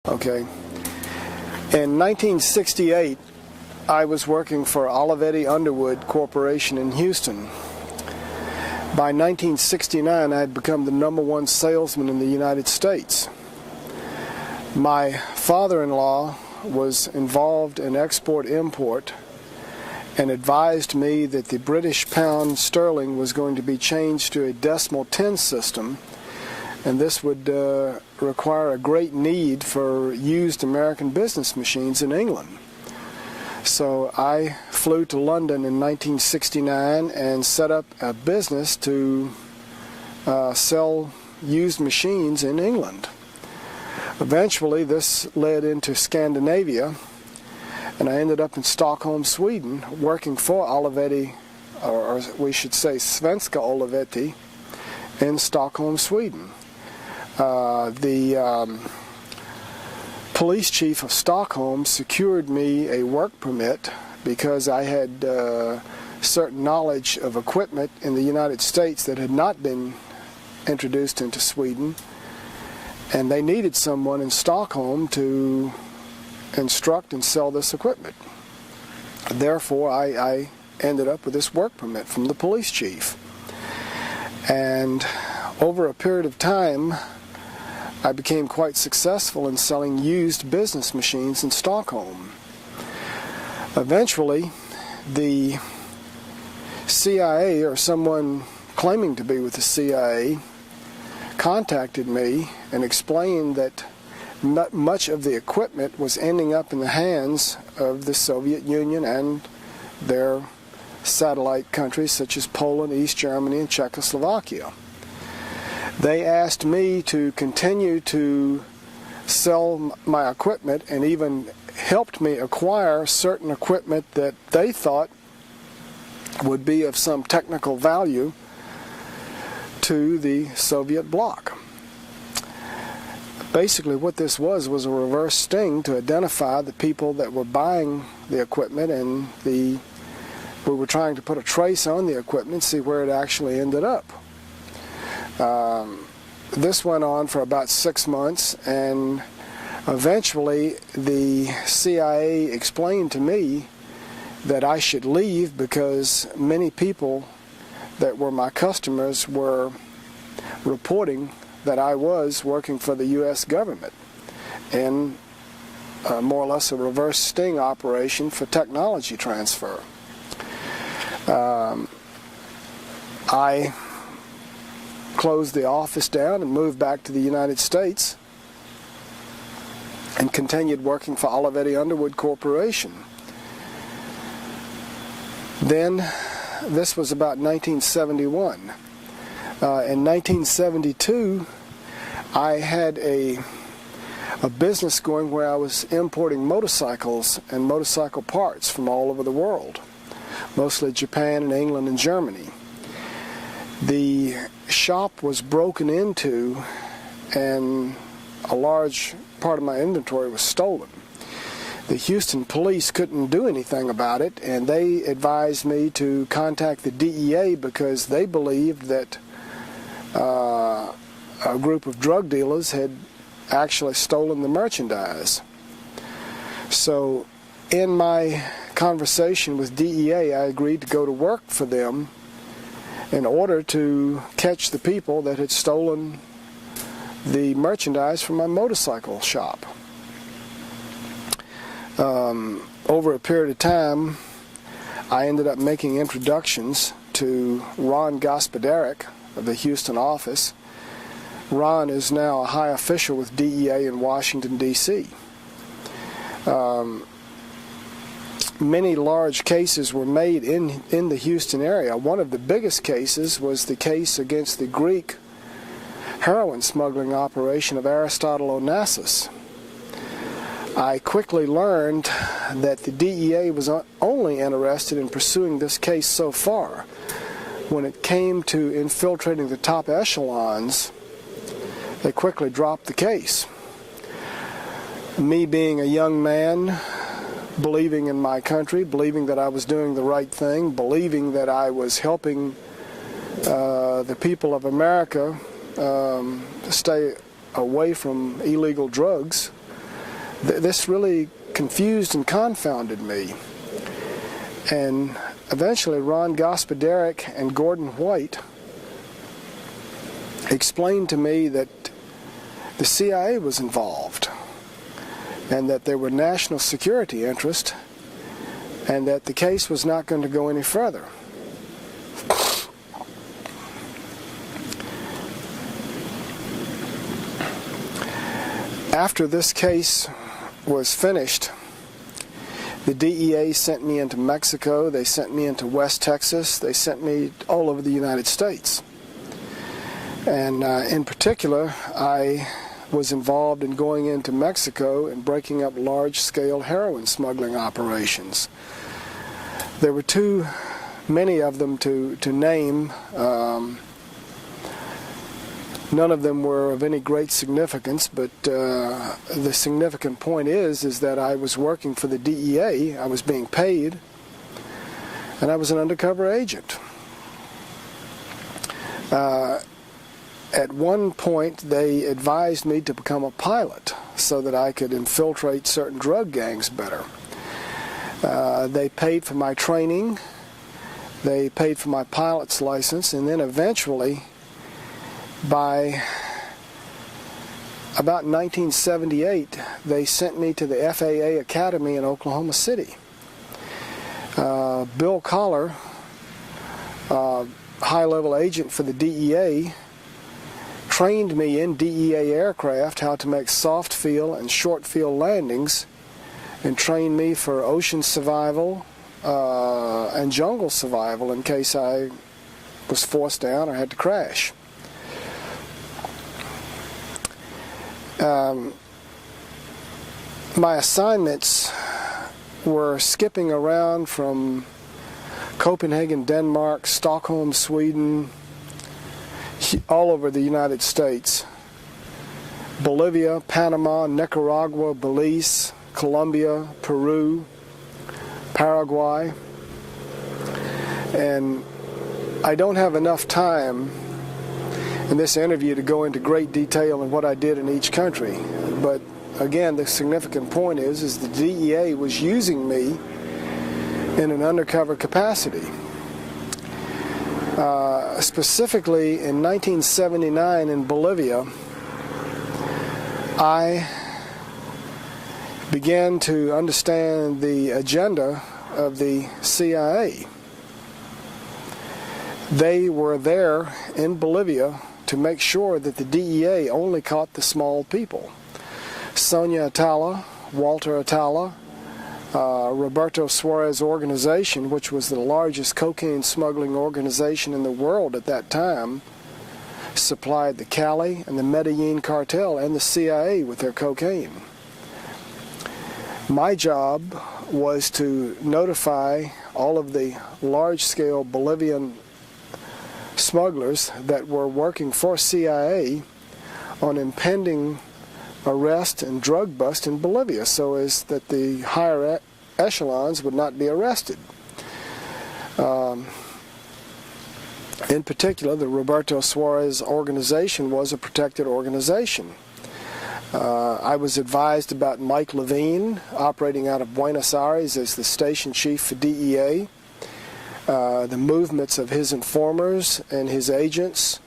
Okay. In 1968, I was working for Olivetti Underwood Corporation in Houston. By 1969, I had become the #1 salesman in the United States. My father-in-law was involved in export-import and advised me that the British pound sterling was going to be changed to a decimal 10 system, and this would require a great need for used American business machines in England. So I flew to London in 1969 and set up a business to sell used machines in England. Eventually this led into Scandinavia, and I ended up in Stockholm, Sweden, working for Olivetti, or we should say Svenska Olivetti, in Stockholm, Sweden. The police chief of Stockholm secured me a work permit because I had certain knowledge of equipment in the United States that had not been introduced into Sweden, and they needed someone in Stockholm to instruct and sell this equipment. Therefore, I ended up with this work permit from the police chief. And over a period of time, I became quite successful in selling used business machines in Stockholm. Eventually, the CIA, or someone claiming to be with the CIA, contacted me and explained that much of the equipment was ending up in the hands of the Soviet Union and their satellite countries such as Poland, East Germany, and Czechoslovakia. They asked me to continue to sell my equipment and even helped me acquire certain equipment that they thought would be of some technical value to the Soviet bloc. Basically what this was a reverse sting to identify the people that were buying the equipment, and we were trying to put a trace on the equipment, see where it actually ended up. This went on for about 6 months, and eventually the CIA explained to me that I should leave because many people that were my customers were reporting that I was working for the U.S. government in more or less a reverse sting operation for technology transfer. I closed the office down and moved back to the United States and continued working for Olivetti Underwood Corporation. Then, this was about 1971. In 1972, I had a business going where I was importing motorcycles and motorcycle parts from all over the world, mostly Japan and England and Germany. The shop was broken into and a large part of my inventory was stolen. The Houston police couldn't do anything about it, and they advised me to contact the DEA because they believed that a group of drug dealers had actually stolen the merchandise. So in my conversation with DEA, I agreed to go to work for them in order to catch the people that had stolen the merchandise from my motorcycle shop. Over a period of time, I ended up making introductions to Ron Gospodarek of the Houston office. Ron is now a high official with DEA in Washington, D.C. Many large cases were made in the Houston area. One of the biggest cases was the case against the Greek heroin smuggling operation of Aristotle Onassis. I quickly learned that the DEA was only interested in pursuing this case so far. When it came to infiltrating the top echelons, they quickly dropped the case. Me being a young man, believing in my country, believing that I was doing the right thing, believing that I was helping the people of America stay away from illegal drugs, This really confused and confounded me. And eventually Ron Gospodarek and Gordon White explained to me that the CIA was involved and that there were national security interests and that the case was not going to go any further. After this case was finished, the DEA sent me into Mexico, they sent me into West Texas, they sent me all over the United States. And in particular, I was involved in going into Mexico and breaking up large-scale heroin smuggling operations. There were too many of them to name. None of them were of any great significance, but the significant point is that I was working for the DEA, I was being paid, and I was an undercover agent. At one point, they advised me to become a pilot so that I could infiltrate certain drug gangs better. They paid for my training, they paid for my pilot's license, and then eventually, by about 1978, they sent me to the FAA Academy in Oklahoma City. Bill Collar, high-level agent for the DEA, trained me in DEA aircraft how to make soft field and short field landings, and trained me for ocean survival and jungle survival in case I was forced down or had to crash. My assignments were skipping around from Copenhagen, Denmark, Stockholm, Sweden, all over the United States, Bolivia, Panama, Nicaragua, Belize, Colombia, Peru, Paraguay. And I don't have enough time in this interview to go into great detail on what I did in each country. But again, the significant point is the DEA was using me in an undercover capacity. Specifically in 1979 in Bolivia, I began to understand the agenda of the CIA. They were there in Bolivia to make sure that the DEA only caught the small people. Sonia Atala, Walter Atala, Roberto Suarez organization, which was the largest cocaine smuggling organization in the world at that time, supplied the Cali and the Medellin cartel and the CIA with their cocaine. My job was to notify all of the large-scale Bolivian smugglers that were working for CIA on impending arrest and drug bust in Bolivia so as that the higher echelons would not be arrested. In particular, the Roberto Suarez organization was a protected organization. I was advised about Mike Levine operating out of Buenos Aires as the station chief for DEA. The movements of his informers and his agents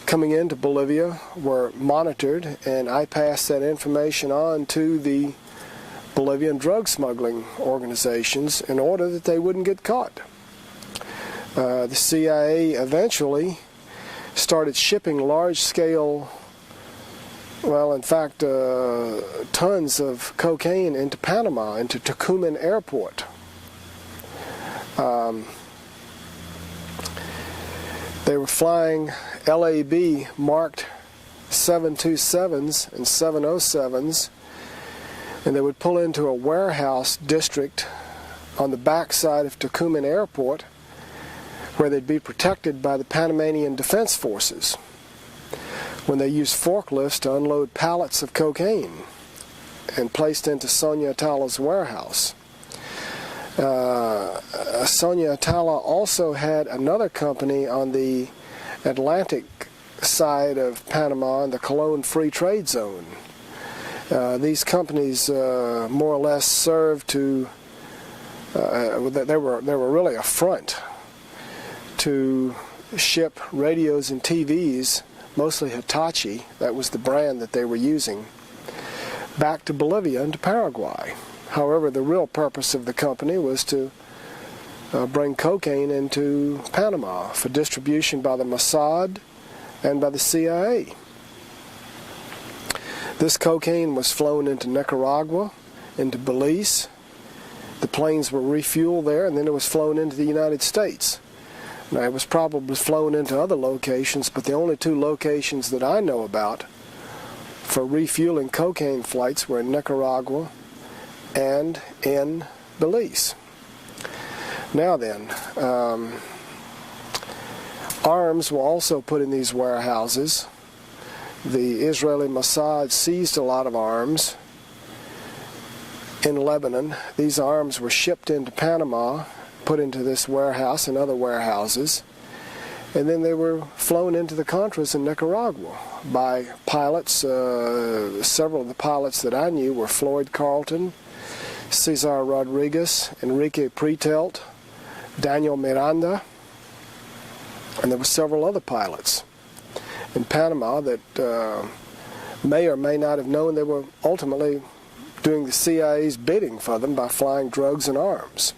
coming into Bolivia were monitored, and I passed that information on to the Bolivian drug smuggling organizations in order that they wouldn't get caught. The CIA eventually started shipping large-scale, well, in fact, tons of cocaine into Panama, into Tucumán Airport. They were flying LAB marked 727s and 707s, and they would pull into a warehouse district on the backside of Tucumán Airport where they'd be protected by the Panamanian Defense Forces when they used forklifts to unload pallets of cocaine and placed into Sonia Atala's warehouse. Sonia Atala also had another company on the Atlantic side of Panama in the Colón Free Trade Zone. These companies more or less served to, they were really a front to ship radios and TVs, mostly Hitachi, that was the brand that they were using, back to Bolivia and to Paraguay. However, the real purpose of the company was to bring cocaine into Panama for distribution by the Mossad and by the CIA. This cocaine was flown into Nicaragua, into Belize. The planes were refueled there, and then it was flown into the United States. Now, it was probably flown into other locations, but the only two locations that I know about for refueling cocaine flights were in Nicaragua and in Belize. Now then, arms were also put in these warehouses. The Israeli Mossad seized a lot of arms in Lebanon. These arms were shipped into Panama, put into this warehouse and other warehouses, and then they were flown into the Contras in Nicaragua by pilots. Several of the pilots that I knew were Floyd Carlton, Cesar Rodriguez, Enrique Pretelt, Daniel Miranda, and there were several other pilots in Panama that may or may not have known they were ultimately doing the CIA's bidding for them by flying drugs and arms.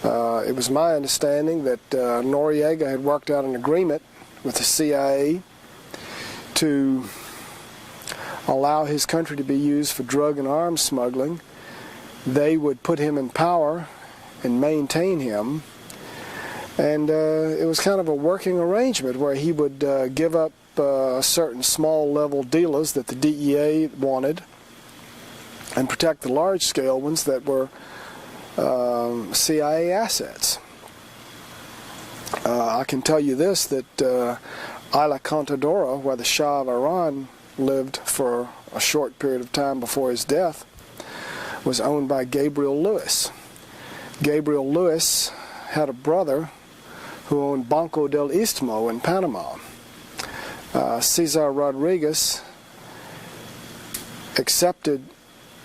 It was my understanding that Noriega had worked out an agreement with the CIA to allow his country to be used for drug and arms smuggling. They would put him in power and maintain him, and it was kind of a working arrangement where he would give up certain small level dealers that the DEA wanted and protect the large scale ones that were CIA assets. I can tell you this, that Isla Contadora, where the Shah of Iran lived for a short period of time before his death, was owned by Gabriel Lewis. Gabriel Lewis had a brother who owned Banco del Istmo in Panama. Cesar Rodriguez accepted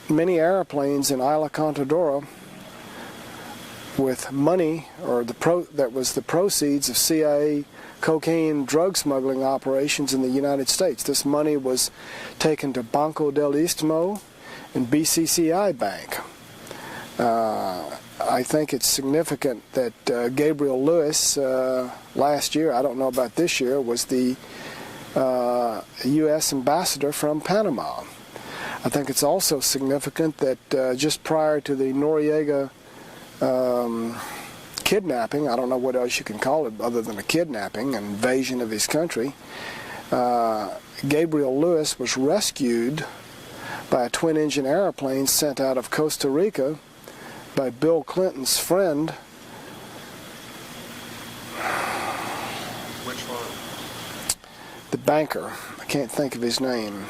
many airplanes in Isla Contadora with money, or that was the proceeds of CIA cocaine drug smuggling operations in the United States. This money was taken to Banco del Istmo and BCCI Bank. I think it's significant that Gabriel Lewis last year, I don't know about this year, was the U.S. ambassador from Panama. I think it's also significant that just prior to the Noriega kidnapping, I don't know what else you can call it other than a kidnapping, an invasion of his country, Gabriel Lewis was rescued by a twin-engine airplane sent out of Costa Rica by Bill Clinton's friend. Which one? The banker. I can't think of his name.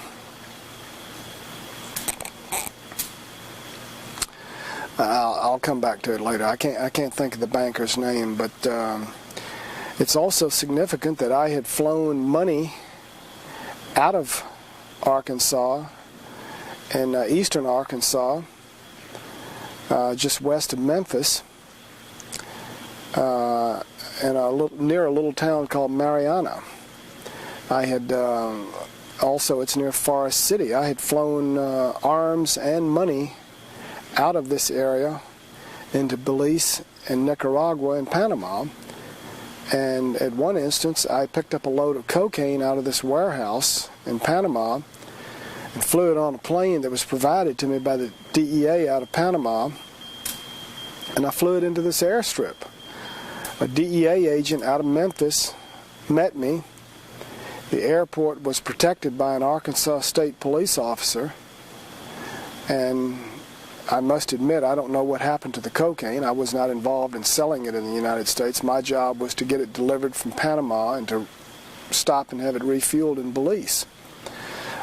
I'll come back to it later. I can't think of the banker's name, but it's also significant that I had flown money out of Arkansas and eastern Arkansas, just west of Memphis, and near a little town called Mariana. I had also, it's near Forest City. I had flown arms and money out of this area into Belize and Nicaragua and Panama. And at one instance, I picked up a load of cocaine out of this warehouse in Panama and flew it on a plane that was provided to me by the DEA out of Panama, and I flew it into this airstrip. A DEA agent out of Memphis met me. The airport was protected by an Arkansas State police officer, and I must admit, I don't know what happened to the cocaine. I was not involved in selling it in the United States. My job was to get it delivered from Panama and to stop and have it refueled in Belize.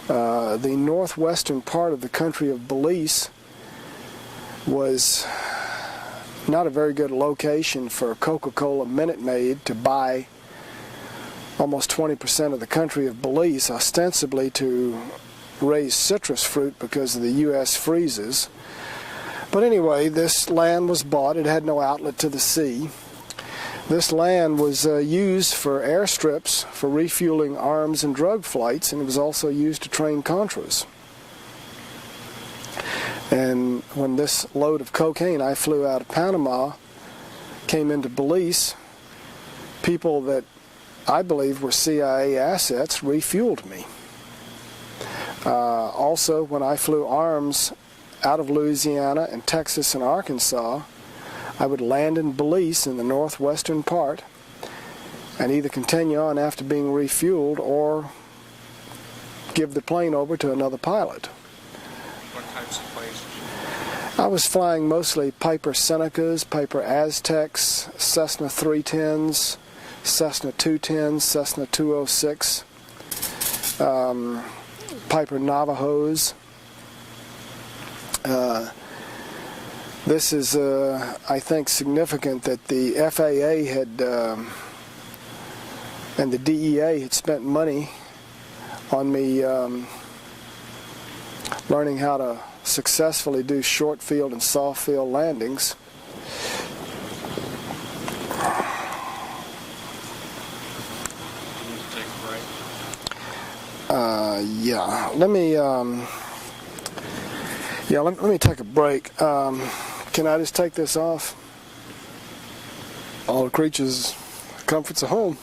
The northwestern part of the country of Belize was not a very good location for Coca-Cola Minute Maid to buy almost 20% of the country of Belize, ostensibly to raise citrus fruit because of the U.S. freezes. But anyway, this land was bought. It had no outlet to the sea. This land was used for airstrips for refueling arms and drug flights, and it was also used to train Contras. And when this load of cocaine I flew out of Panama came into Belize, people that I believe were CIA assets refueled me. Also, when I flew arms out of Louisiana and Texas and Arkansas, I would land in Belize in the northwestern part and either continue on after being refueled or give the plane over to another pilot. What types of planes did you fly? I was flying mostly Piper Senecas, Piper Aztecs, Cessna 310s, Cessna 210s, Cessna 206, Piper Navajos. This is, I think, significant that the FAA had and the DEA had spent money on me learning how to successfully do short field and soft field landings. You need to take a break. Yeah. Let me take a break. Can I just take this off? All the creatures' comforts of home.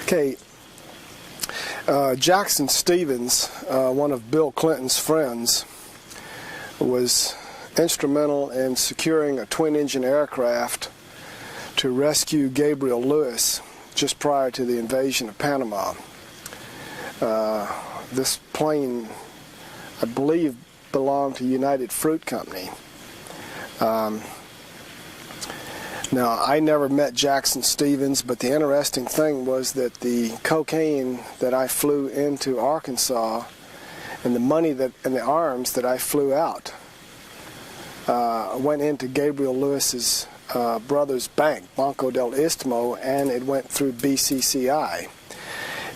Okay. Jackson Stevens, one of Bill Clinton's friends, was instrumental in securing a twin-engine aircraft to rescue Gabriel Lewis just prior to the invasion of Panama. This plane, I believe, belonged to United Fruit Company. Now, I never met Jackson Stevens, but the interesting thing was that the cocaine that I flew into Arkansas and the money and the arms that I flew out went into Gabriel Lewis's brother's bank, Banco del Istmo, and it went through BCCI.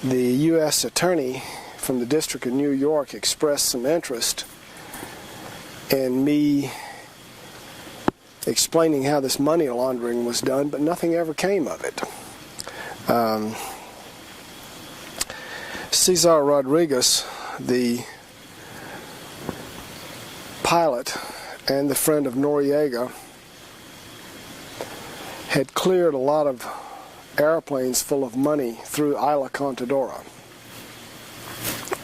The U.S. attorney from the District of New York expressed some interest in me explaining how this money laundering was done, but nothing ever came of it. Cesar Rodriguez, the pilot and the friend of Noriega, had cleared a lot of airplanes full of money through Isla Contadora.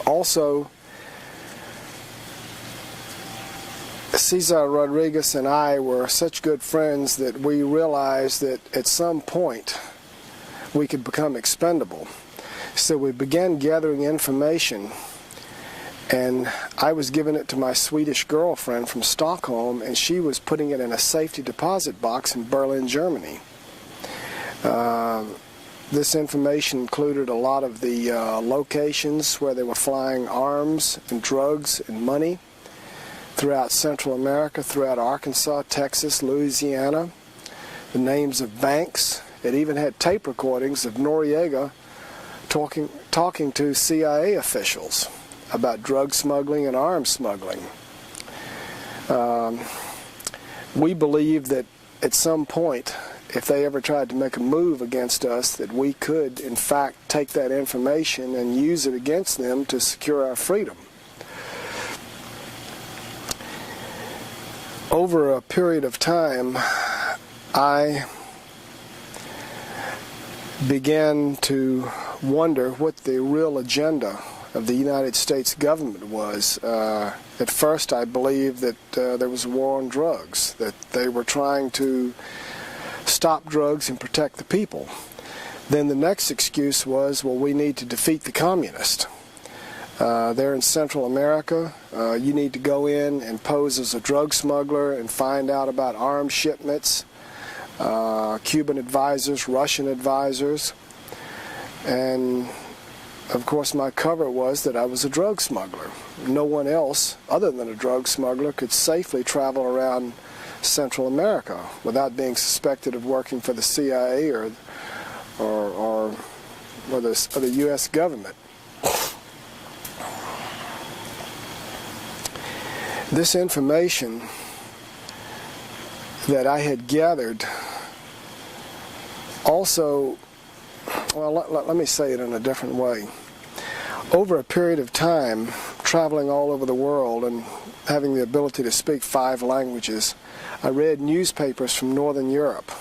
Also, Cesar Rodriguez and I were such good friends that we realized that at some point we could become expendable. So we began gathering information, and I was giving it to my Swedish girlfriend from Stockholm, and she was putting it in a safety deposit box in Berlin, Germany. This information included a lot of the locations where they were flying arms and drugs and money throughout Central America, throughout Arkansas, Texas, Louisiana, the names of banks. It even had tape recordings of Noriega talking to CIA officials about drug smuggling and arms smuggling. We believed that at some point, if they ever tried to make a move against us, that we could, in fact, take that information and use it against them to secure our freedom. Over a period of time, I began to wonder what the real agenda of the United States government was. At first, I believed that there was a war on drugs, that they were trying to stop drugs and protect the people. Then the next excuse was, well, we need to defeat the communists. They're in Central America. You need to go in and pose as a drug smuggler and find out about arms shipments, Cuban advisors, Russian advisors. And, of course, my cover was that I was a drug smuggler. No one else, other than a drug smuggler, could safely travel around Central America without being suspected of working for the CIA or the U.S. government. This information that I had gathered also, well, let me say it in a different way. Over a period of time, traveling all over the world and having the ability to speak 5 languages, I read newspapers from Northern Europe,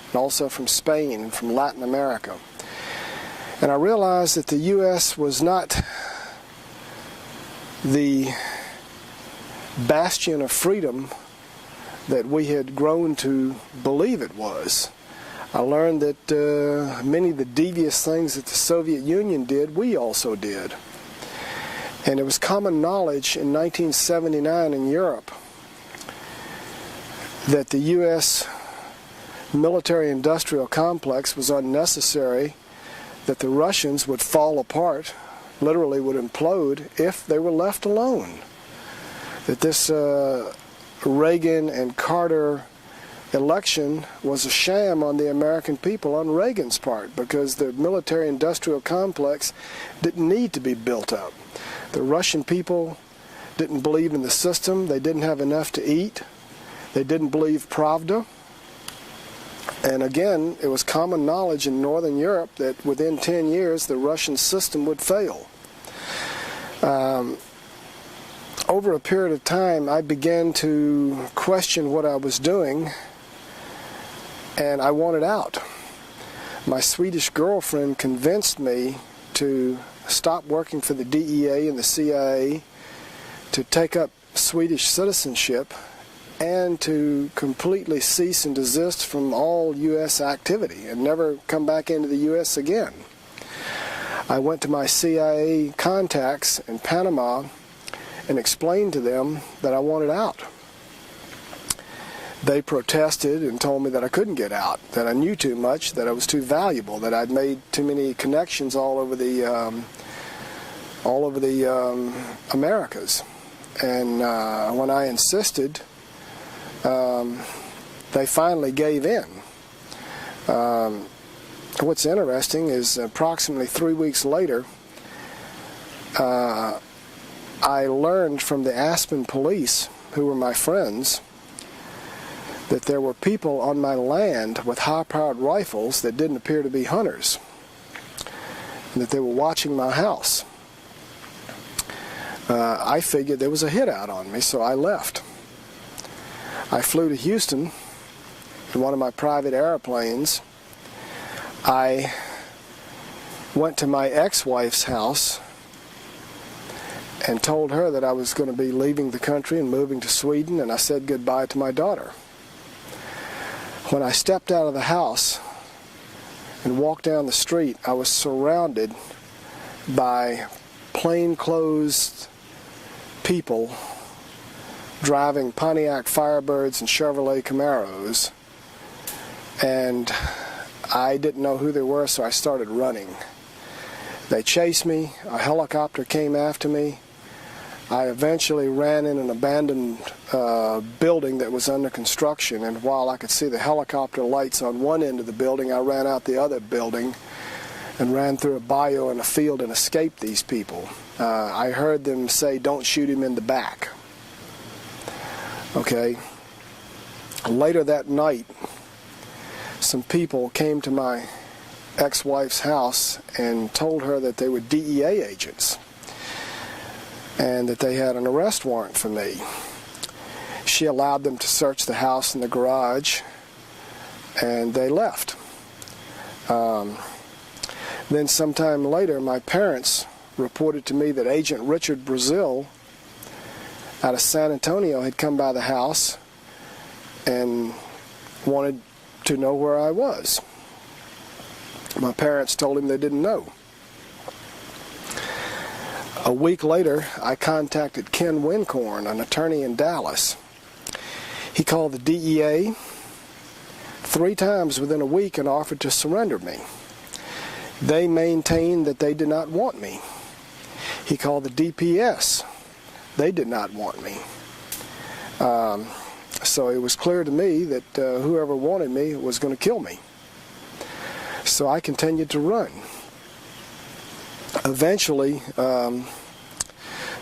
and also from Spain and from Latin America. And I realized that the U.S. was not the bastion of freedom that we had grown to believe it was. I learned that many of the devious things that the Soviet Union did, we also did. And it was common knowledge in 1979 in Europe that the U.S. military-industrial complex was unnecessary, that the Russians would fall apart, literally would implode, if they were left alone. That this Reagan and Carter election was a sham on the American people on Reagan's part, because the military-industrial complex didn't need to be built up. The Russian people didn't believe in the system. They didn't have enough to eat. They didn't believe Pravda. And again, it was common knowledge in Northern Europe that within 10 years the Russian system would fail. Over a period of time, I began to question what I was doing, and I wanted out. My Swedish girlfriend convinced me to stop working for the DEA and the CIA, to take up Swedish citizenship, and to completely cease and desist from all U.S. activity and never come back into the U.S. again. I went to my CIA contacts in Panama and explained to them that I wanted out. They protested and told me that I couldn't get out, that I knew too much, that I was too valuable, that I'd made too many connections all over the Americas. And when I insisted, they finally gave in. What's interesting is approximately 3 weeks later, I learned from the Aspen police, who were my friends, that there were people on my land with high-powered rifles that didn't appear to be hunters, and that they were watching my house. I figured there was a hit out on me, so I left. I flew to Houston in one of my private airplanes. I went to my ex-wife's house and told her that I was going to be leaving the country and moving to Sweden, and I said goodbye to my daughter. When I stepped out of the house and walked down the street, I was surrounded by plainclothes people driving Pontiac Firebirds and Chevrolet Camaros, and I didn't know who they were, so I started running. They chased me. A helicopter came after me. I eventually ran in an abandoned building that was under construction, and while I could see the helicopter lights on one end of the building, I ran out the other building and ran through a bayou and a field and escaped these people. I heard them say, "Don't shoot him in the back." Okay. Later that night, some people came to my ex-wife's house and told her that they were DEA agents and that they had an arrest warrant for me. She allowed them to search the house and the garage, and they left. Then sometime later, my parents reported to me that Agent Richard Brazil out of San Antonio had come by the house and wanted to know where I was. My parents told him they didn't know. A week later, I contacted Ken Wincorn, an attorney in Dallas. He called the DEA 3 times within a week and offered to surrender me. They maintained that they did not want me. He called the DPS. They did not want me. So it was clear to me that whoever wanted me was going to kill me. So I continued to run. Eventually,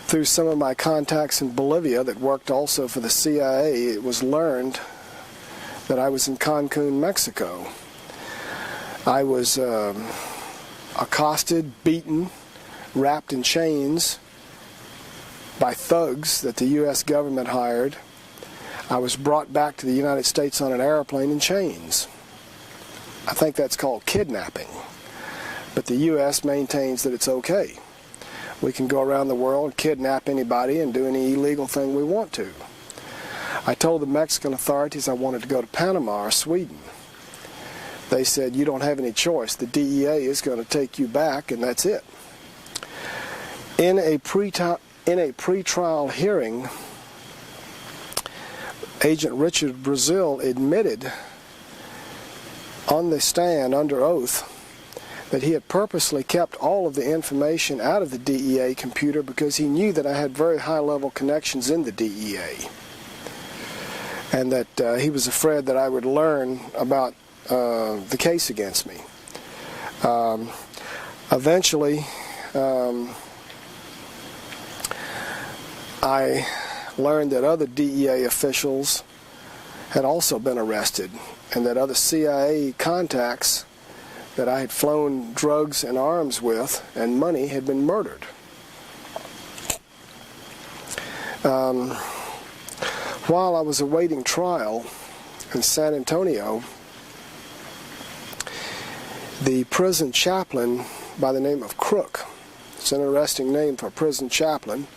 through some of my contacts in Bolivia that worked also for the CIA, it was learned that I was in Cancun, Mexico. I was accosted, beaten, wrapped in chains by thugs that the U.S. government hired. I was brought back to the United States on an airplane in chains. I think that's called kidnapping. But the U.S. maintains that it's okay. We can go around the world, kidnap anybody, and do any illegal thing we want to. I told the Mexican authorities I wanted to go to Panama or Sweden. They said, you don't have any choice. The DEA is going to take you back, and that's it. In a pretrial hearing, Agent Richard Brazil admitted on the stand under oath that he had purposely kept all of the information out of the DEA computer because he knew that I had very high-level connections in the DEA, and that he was afraid that I would learn about the case against me. Eventually, I learned that other DEA officials had also been arrested, and that other CIA contacts that I had flown drugs and arms with and money had been murdered. While I was awaiting trial in San Antonio, the prison chaplain by the name of Crook, it's an interesting name for a prison chaplain,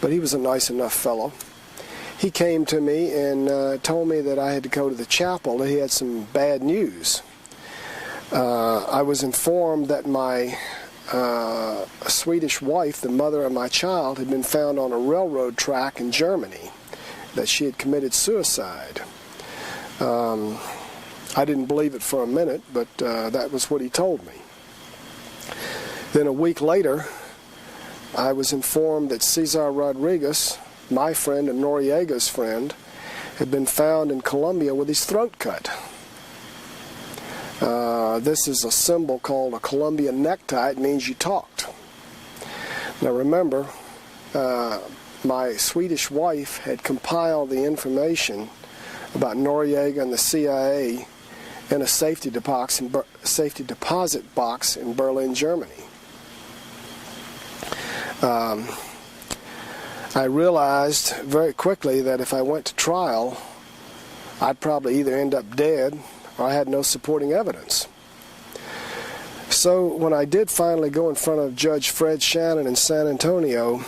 but he was a nice enough fellow. He came to me and told me that I had to go to the chapel, that he had some bad news. I was informed that my Swedish wife, the mother of my child, had been found on a railroad track in Germany, that she had committed suicide. I didn't believe it for a minute, but that was what he told me. Then a week later, I was informed that Cesar Rodriguez, my friend and Noriega's friend, had been found in Colombia with his throat cut. This is a symbol called a Colombian necktie. It means you talked. Now remember, my Swedish wife had compiled the information about Noriega and the CIA in a safety deposit box in Berlin, Germany. I realized very quickly that if I went to trial, I'd probably either end up dead or I had no supporting evidence. So when I did finally go in front of Judge Fred Shannon in San Antonio,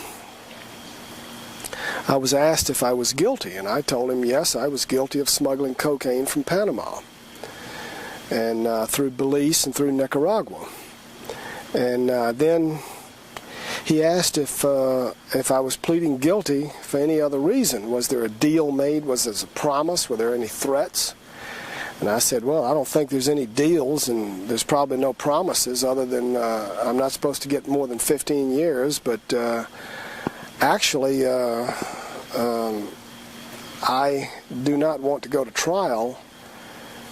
I was asked if I was guilty, and I told him yes, I was guilty of smuggling cocaine from Panama and through Belize and through Nicaragua. And then he asked if I was pleading guilty for any other reason. Was there a deal made? Was there a promise? Were there any threats? And I said, well, I don't think there's any deals, and there's probably no promises other than I'm not supposed to get more than 15 years, but actually I do not want to go to trial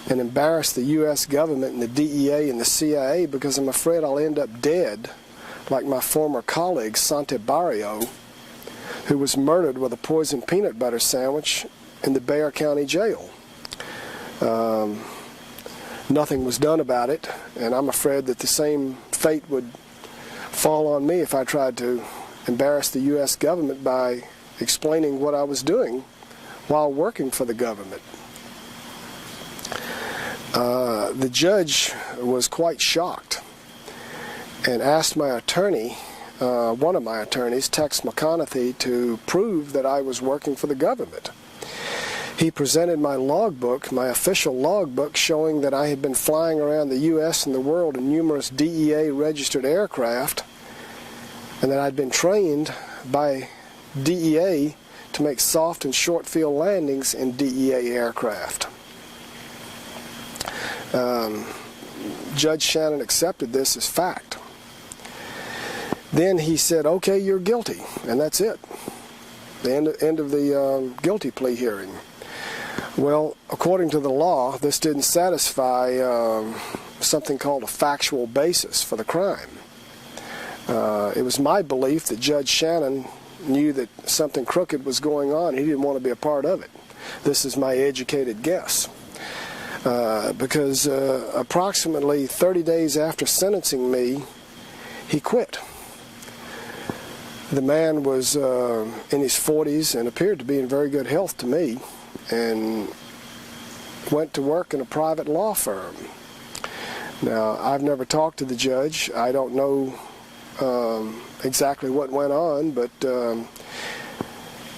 and embarrass the U.S. government and the DEA and the CIA because I'm afraid I'll end up dead like my former colleague, Sante Barrio, who was murdered with a poisoned peanut butter sandwich in the Bexar County Jail. Nothing was done about it, and I'm afraid that the same fate would fall on me if I tried to embarrass the U.S. government by explaining what I was doing while working for the government. The judge was quite shocked and asked my attorney, one of my attorneys, Tex McConaughey, to prove that I was working for the government. He presented my logbook, my official logbook, showing that I had been flying around the U.S. and the world in numerous DEA-registered aircraft, and that I'd been trained by DEA to make soft and short field landings in DEA aircraft. Judge Shannon accepted this as fact. Then he said, okay, you're guilty, and that's it. The end of the guilty plea hearing. Well, according to the law, this didn't satisfy something called a factual basis for the crime. It was my belief that Judge Shannon knew that something crooked was going on. He didn't want to be a part of it. This is my educated guess. Because approximately 30 days after sentencing me, he quit. The man was in his 40s and appeared to be in very good health to me, and went to work in a private law firm. Now, I've never talked to the judge. I don't know exactly what went on, but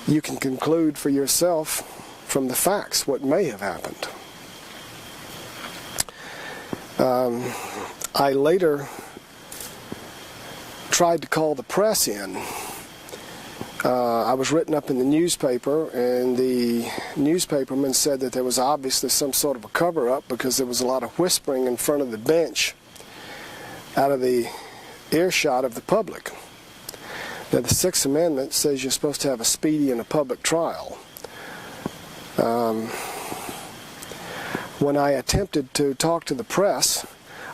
you can conclude for yourself from the facts what may have happened. I later tried to call the press in. I was written up in the newspaper, and the newspaperman said that there was obviously some sort of a cover-up because there was a lot of whispering in front of the bench out of the earshot of the public. Now, the Sixth Amendment says you're supposed to have a speedy and a public trial. When I attempted to talk to the press,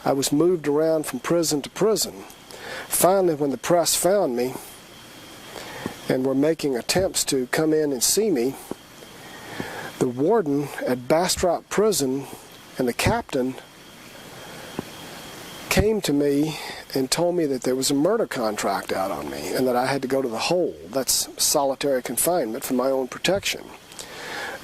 I was moved around from prison to prison. Finally, when the press found me and were making attempts to come in and see me, the warden at Bastrop Prison and the captain came to me and told me that there was a murder contract out on me and that I had to go to the hole. That's solitary confinement for my own protection.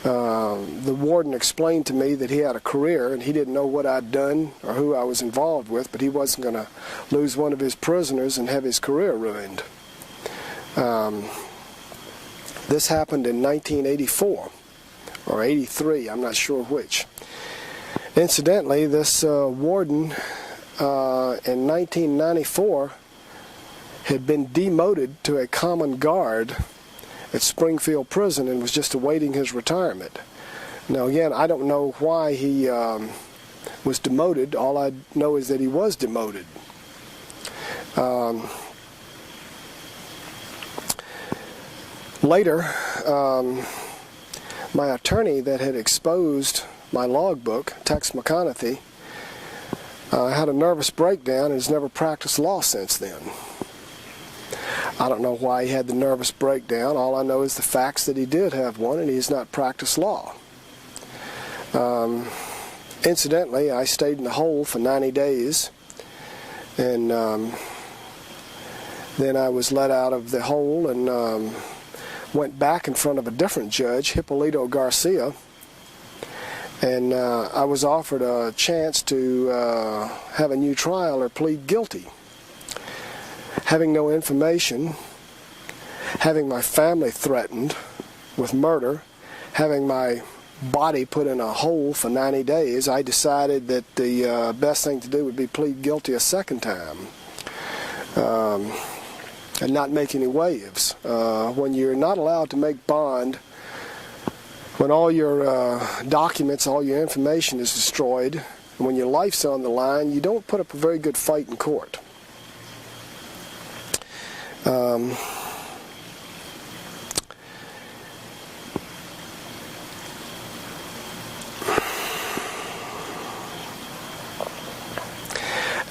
The warden explained to me that he had a career and he didn't know what I'd done or who I was involved with, but he wasn't going to lose one of his prisoners and have his career ruined. This happened in 1984 or 83, I'm not sure which. Incidentally, this warden in 1994 had been demoted to a common guard at Springfield Prison and was just awaiting his retirement. Now again, I don't know why he was demoted. All I know is that he was demoted. Later, my attorney that had exposed my logbook, Tex McConaughey, had a nervous breakdown and has never practiced law since then. I don't know why he had the nervous breakdown. All I know is the facts that he did have one, and he's not practiced law. Incidentally, I stayed in the hole for 90 days, and then I was let out of the hole and went back in front of a different judge, Hippolito Garcia, and I was offered a chance to have a new trial or plead guilty. Having no information, having my family threatened with murder, having my body put in a hole for 90 days, I decided that the best thing to do would be plead guilty a second time and not make any waves. When you're not allowed to make bond, when all your documents, all your information is destroyed, and when your life's on the line, you don't put up a very good fight in court.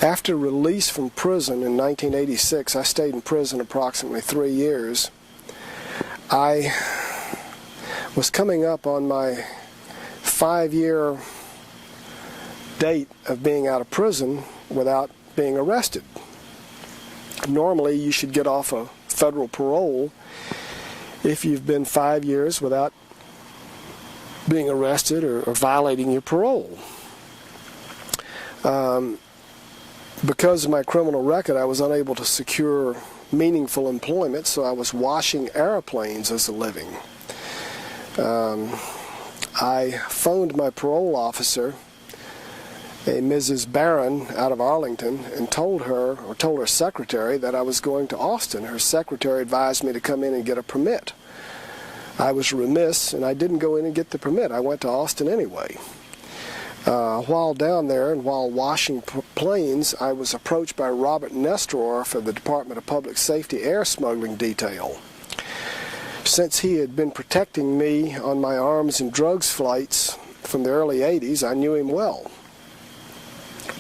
After release from prison in 1986, I stayed in prison approximately 3 years. I was coming up on my 5-year date of being out of prison without being arrested. Normally, you should get off a federal parole if you've been 5 years without being arrested or violating your parole. Because of my criminal record, I was unable to secure meaningful employment, so I was washing airplanes as a living. I phoned my parole officer, a Mrs. Barron out of Arlington, and told her secretary that I was going to Austin. Her secretary advised me to come in and get a permit. I was remiss, and I didn't go in and get the permit. I went to Austin anyway. While down there and while washing planes, I was approached by Robert Nestorov of the Department of Public Safety Air Smuggling Detail. Since he had been protecting me on my arms and drugs flights from the early 80s, I knew him well.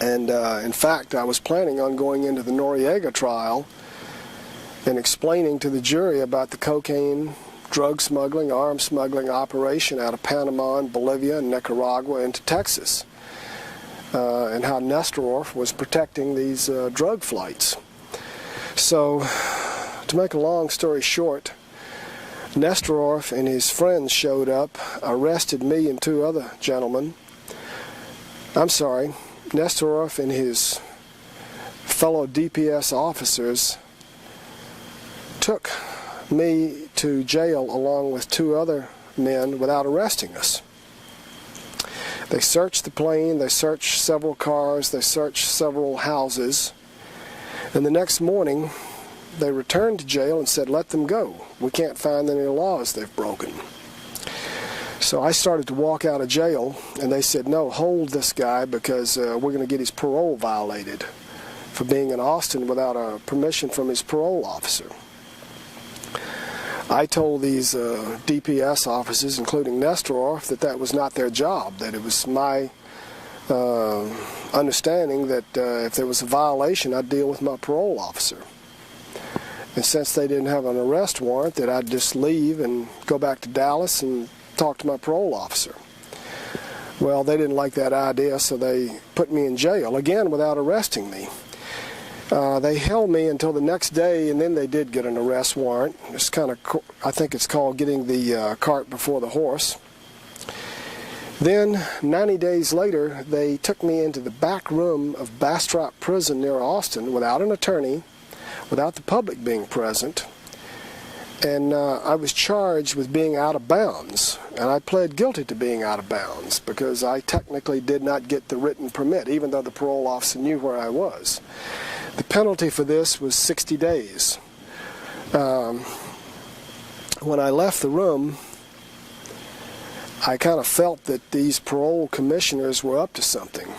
And in fact, I was planning on going into the Noriega trial and explaining to the jury about the cocaine, drug smuggling, arms smuggling operation out of Panama and Bolivia and Nicaragua into Texas, and how Nesterov was protecting these drug flights. So, to make a long story short, Nesterov and his friends showed up, arrested me and two other gentlemen. I'm sorry, Nesterov and his fellow DPS officers took me to jail along with two other men without arresting us. They searched the plane, they searched several cars, they searched several houses, and the next morning they returned to jail and said, "Let them go. We can't find any laws they've broken." So I started to walk out of jail, and they said, "No, hold this guy because we're going to get his parole violated for being in Austin without a permission from his parole officer." I told these DPS officers, including Nesterov, that that was not their job, that it was my understanding that if there was a violation, I'd deal with my parole officer. And since they didn't have an arrest warrant, that I'd just leave and go back to Dallas and talk to my parole officer. Well, they didn't like that idea, so they put me in jail, again without arresting me. They held me until the next day, and then they did get an arrest warrant. It's kind of, I think it's called getting the cart before the horse. Then, 90 days later, they took me into the back room of Bastrop Prison near Austin without an attorney, without the public being present, and I was charged with being out of bounds, and I pled guilty to being out of bounds because I technically did not get the written permit, even though the parole officer knew where I was. The penalty for this was 60 days. When I left the room, I kind of felt that these parole commissioners were up to something.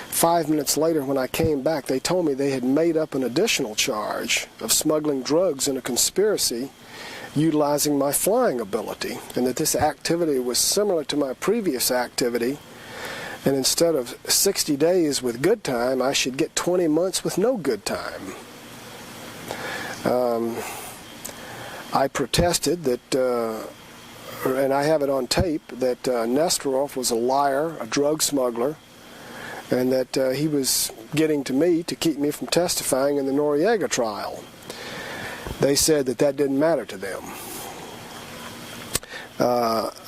5 minutes later, when I came back, they told me they had made up an additional charge of smuggling drugs in a conspiracy utilizing my flying ability, and that this activity was similar to my previous activity, and instead of 60 days with good time, I should get 20 months with no good time. I protested that, and I have it on tape, that Nesterov was a liar, a drug smuggler, and that he was getting to me to keep me from testifying in the Noriega trial. They said that that didn't matter to them.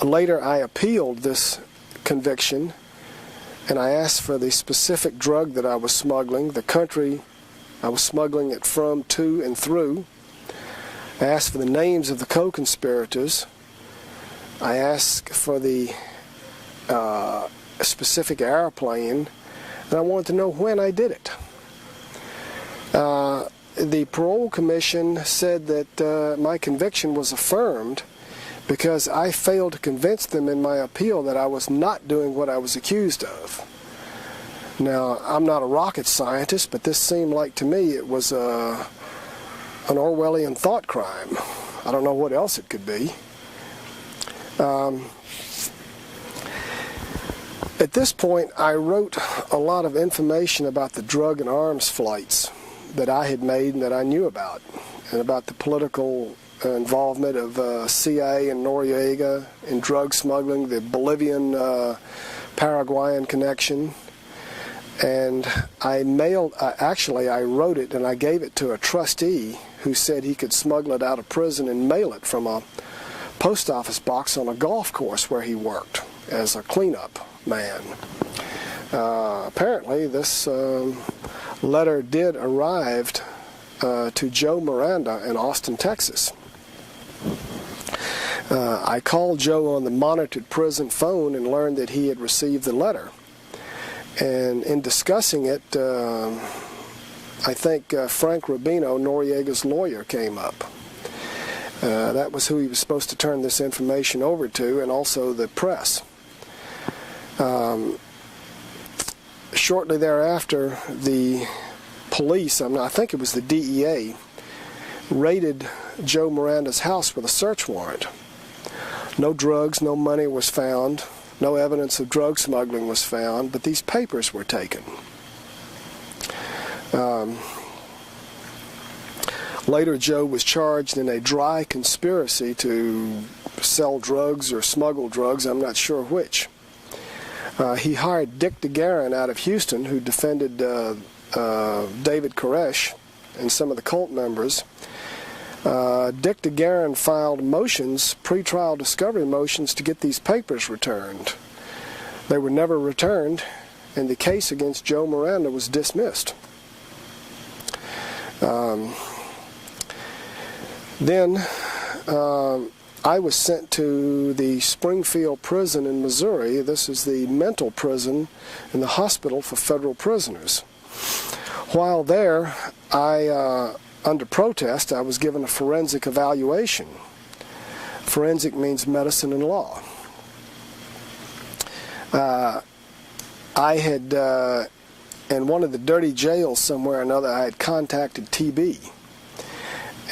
Later, I appealed this conviction, and I asked for the specific drug that I was smuggling, the country I was smuggling it from, to, and through. I asked for the names of the co-conspirators. I asked for the specific airplane, and I wanted to know when I did it. The parole commission said that my conviction was affirmed because I failed to convince them in my appeal that I was not doing what I was accused of. Now, I'm not a rocket scientist, but this seemed like to me it was an Orwellian thought crime. I don't know what else it could be. At this point, I wrote a lot of information about the drug and arms flights that I had made and that I knew about, and about the political involvement of CIA and Noriega in drug smuggling, the Bolivian Paraguayan connection. And I wrote it and I gave it to a trustee who said he could smuggle it out of prison and mail it from a post office box on a golf course where he worked as a cleanup man. Apparently this letter did arrive to Joe Miranda in Austin, Texas. I called Joe on the monitored prison phone and learned that he had received the letter. And in discussing it, I think Frank Rubino, Noriega's lawyer, came up. That was who he was supposed to turn this information over to, and also the press. Shortly thereafter, the police, I think it was the DEA, raided Joe Miranda's house with a search warrant. No drugs, no money was found. No evidence of drug smuggling was found, but these papers were taken. Later, Joe was charged in a dry conspiracy to sell drugs or smuggle drugs, I'm not sure which. He hired Dick DeGuerin out of Houston, who defended David Koresh and some of the cult members. Dick DeGuerin filed motions, pretrial discovery motions, to get these papers returned. They were never returned, and the case against Joe Miranda was dismissed. Then I was sent to the Springfield prison in Missouri. This is the mental prison and the hospital for federal prisoners. While there, under protest, I was given a forensic evaluation. Forensic means medicine and law. I had, in one of the dirty jails somewhere or another, I had contacted TB.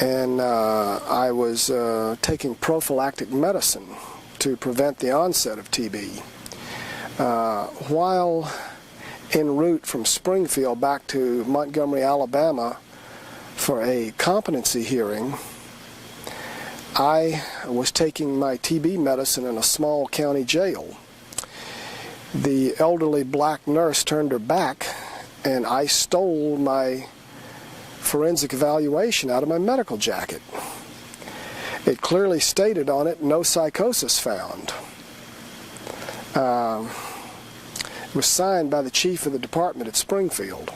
And I was taking prophylactic medicine to prevent the onset of TB. While en route from Springfield back to Montgomery, Alabama for a competency hearing, I was taking my TB medicine in a small county jail. The elderly black nurse turned her back, and I stole my forensic evaluation out of my medical jacket. It clearly stated on it, "No psychosis found." It was signed by the chief of the department at Springfield.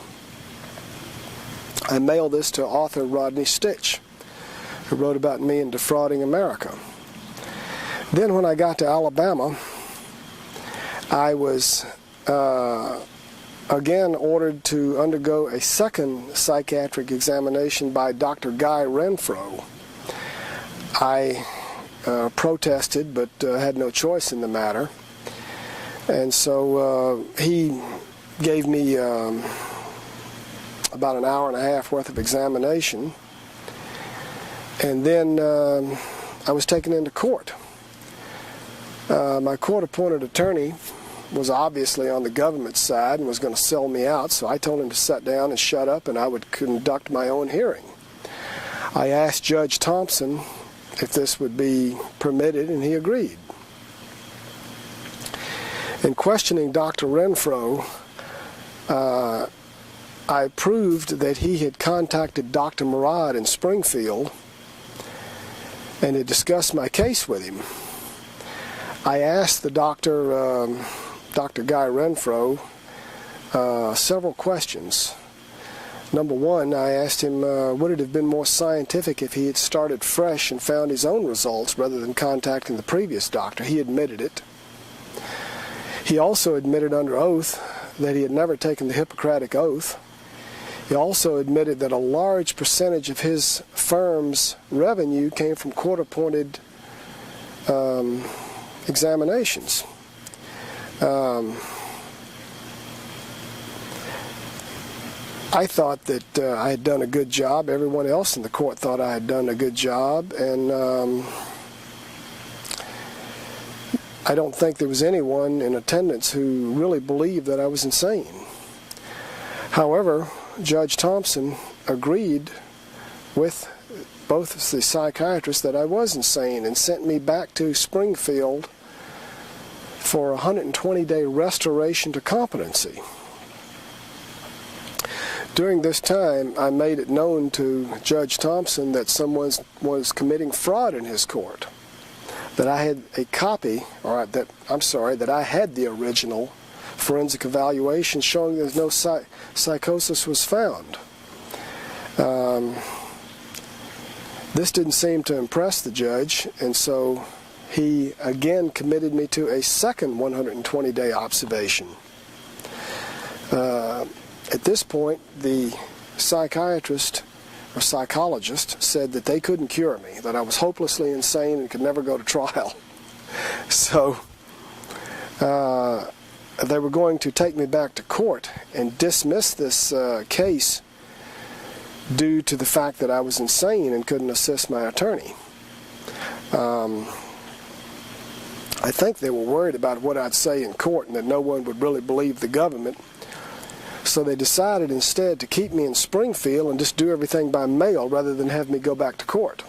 I mailed this to author Rodney Stitch, who wrote about me in Defrauding America. Then when I got to Alabama, I was again ordered to undergo a second psychiatric examination by Dr. Guy Renfro. I protested, but had no choice in the matter. And so he gave me about an hour and a half worth of examination. And then I was taken into court. My court-appointed attorney was obviously on the government side and was going to sell me out, so I told him to sit down and shut up and I would conduct my own hearing. I asked Judge Thompson if this would be permitted, and he agreed. In questioning Dr. Renfro, I proved that he had contacted Dr. Murad in Springfield and had discussed my case with him. I asked the doctor, Dr. Guy Renfro, several questions. Number one, I asked him, would it have been more scientific if he had started fresh and found his own results rather than contacting the previous doctor? He admitted it. He also admitted under oath that he had never taken the Hippocratic Oath. He also admitted that a large percentage of his firm's revenue came from court-appointed examinations. I thought that I had done a good job. Everyone else in the court thought I had done a good job, and I don't think there was anyone in attendance who really believed that I was insane. However, Judge Thompson agreed with both the psychiatrists that I was insane and sent me back to Springfield for a 120-day restoration to competency. During this time, I made it known to Judge Thompson that someone was committing fraud in his court, that I had a copy, or that I had the original forensic evaluation showing that no psychosis was found. This didn't seem to impress the judge, and so he again committed me to a second 120-day observation. At this point, the psychiatrist or psychologist said that they couldn't cure me, that I was hopelessly insane and could never go to trial. So they were going to take me back to court and dismiss this case due to the fact that I was insane and couldn't assist my attorney. I think they were worried about what I'd say in court and that no one would really believe the government. So they decided instead to keep me in Springfield and just do everything by mail rather than have me go back to court.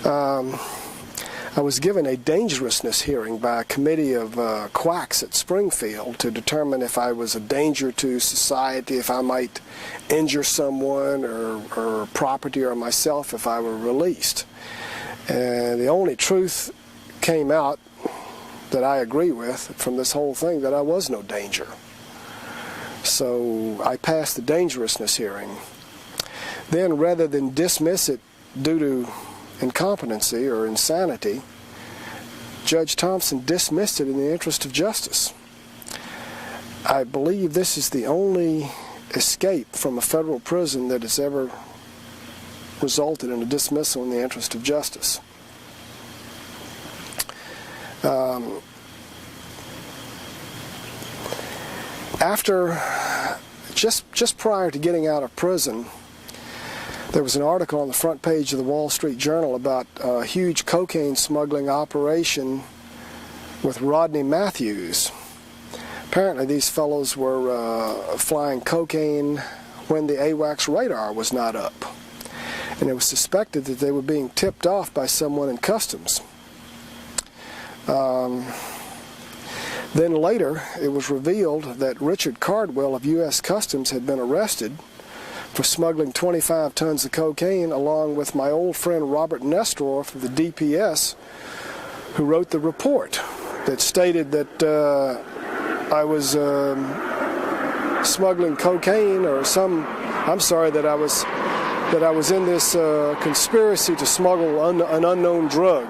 I was given a dangerousness hearing by a committee of quacks at Springfield to determine if I was a danger to society, if I might injure someone or property or myself if I were released. And the only truth came out that I agree with from this whole thing, that I was no danger. So I passed the dangerousness hearing. Then, rather than dismiss it due to incompetency or insanity, Judge Thompson dismissed it in the interest of justice. I believe this is the only escape from a federal prison that has ever resulted in a dismissal in the interest of justice. Just prior to getting out of prison, there was an article on the front page of the Wall Street Journal about a huge cocaine smuggling operation with Rodney Matthews. Apparently these fellows were flying cocaine when the AWACS radar was not up. And it was suspected that they were being tipped off by someone in customs. Then later, it was revealed that Richard Cardwell of U.S. Customs had been arrested for smuggling 25 tons of cocaine, along with my old friend Robert Nestoroff of the DPS, who wrote the report that stated that I was smuggling cocaine that I was in this conspiracy to smuggle an unknown drug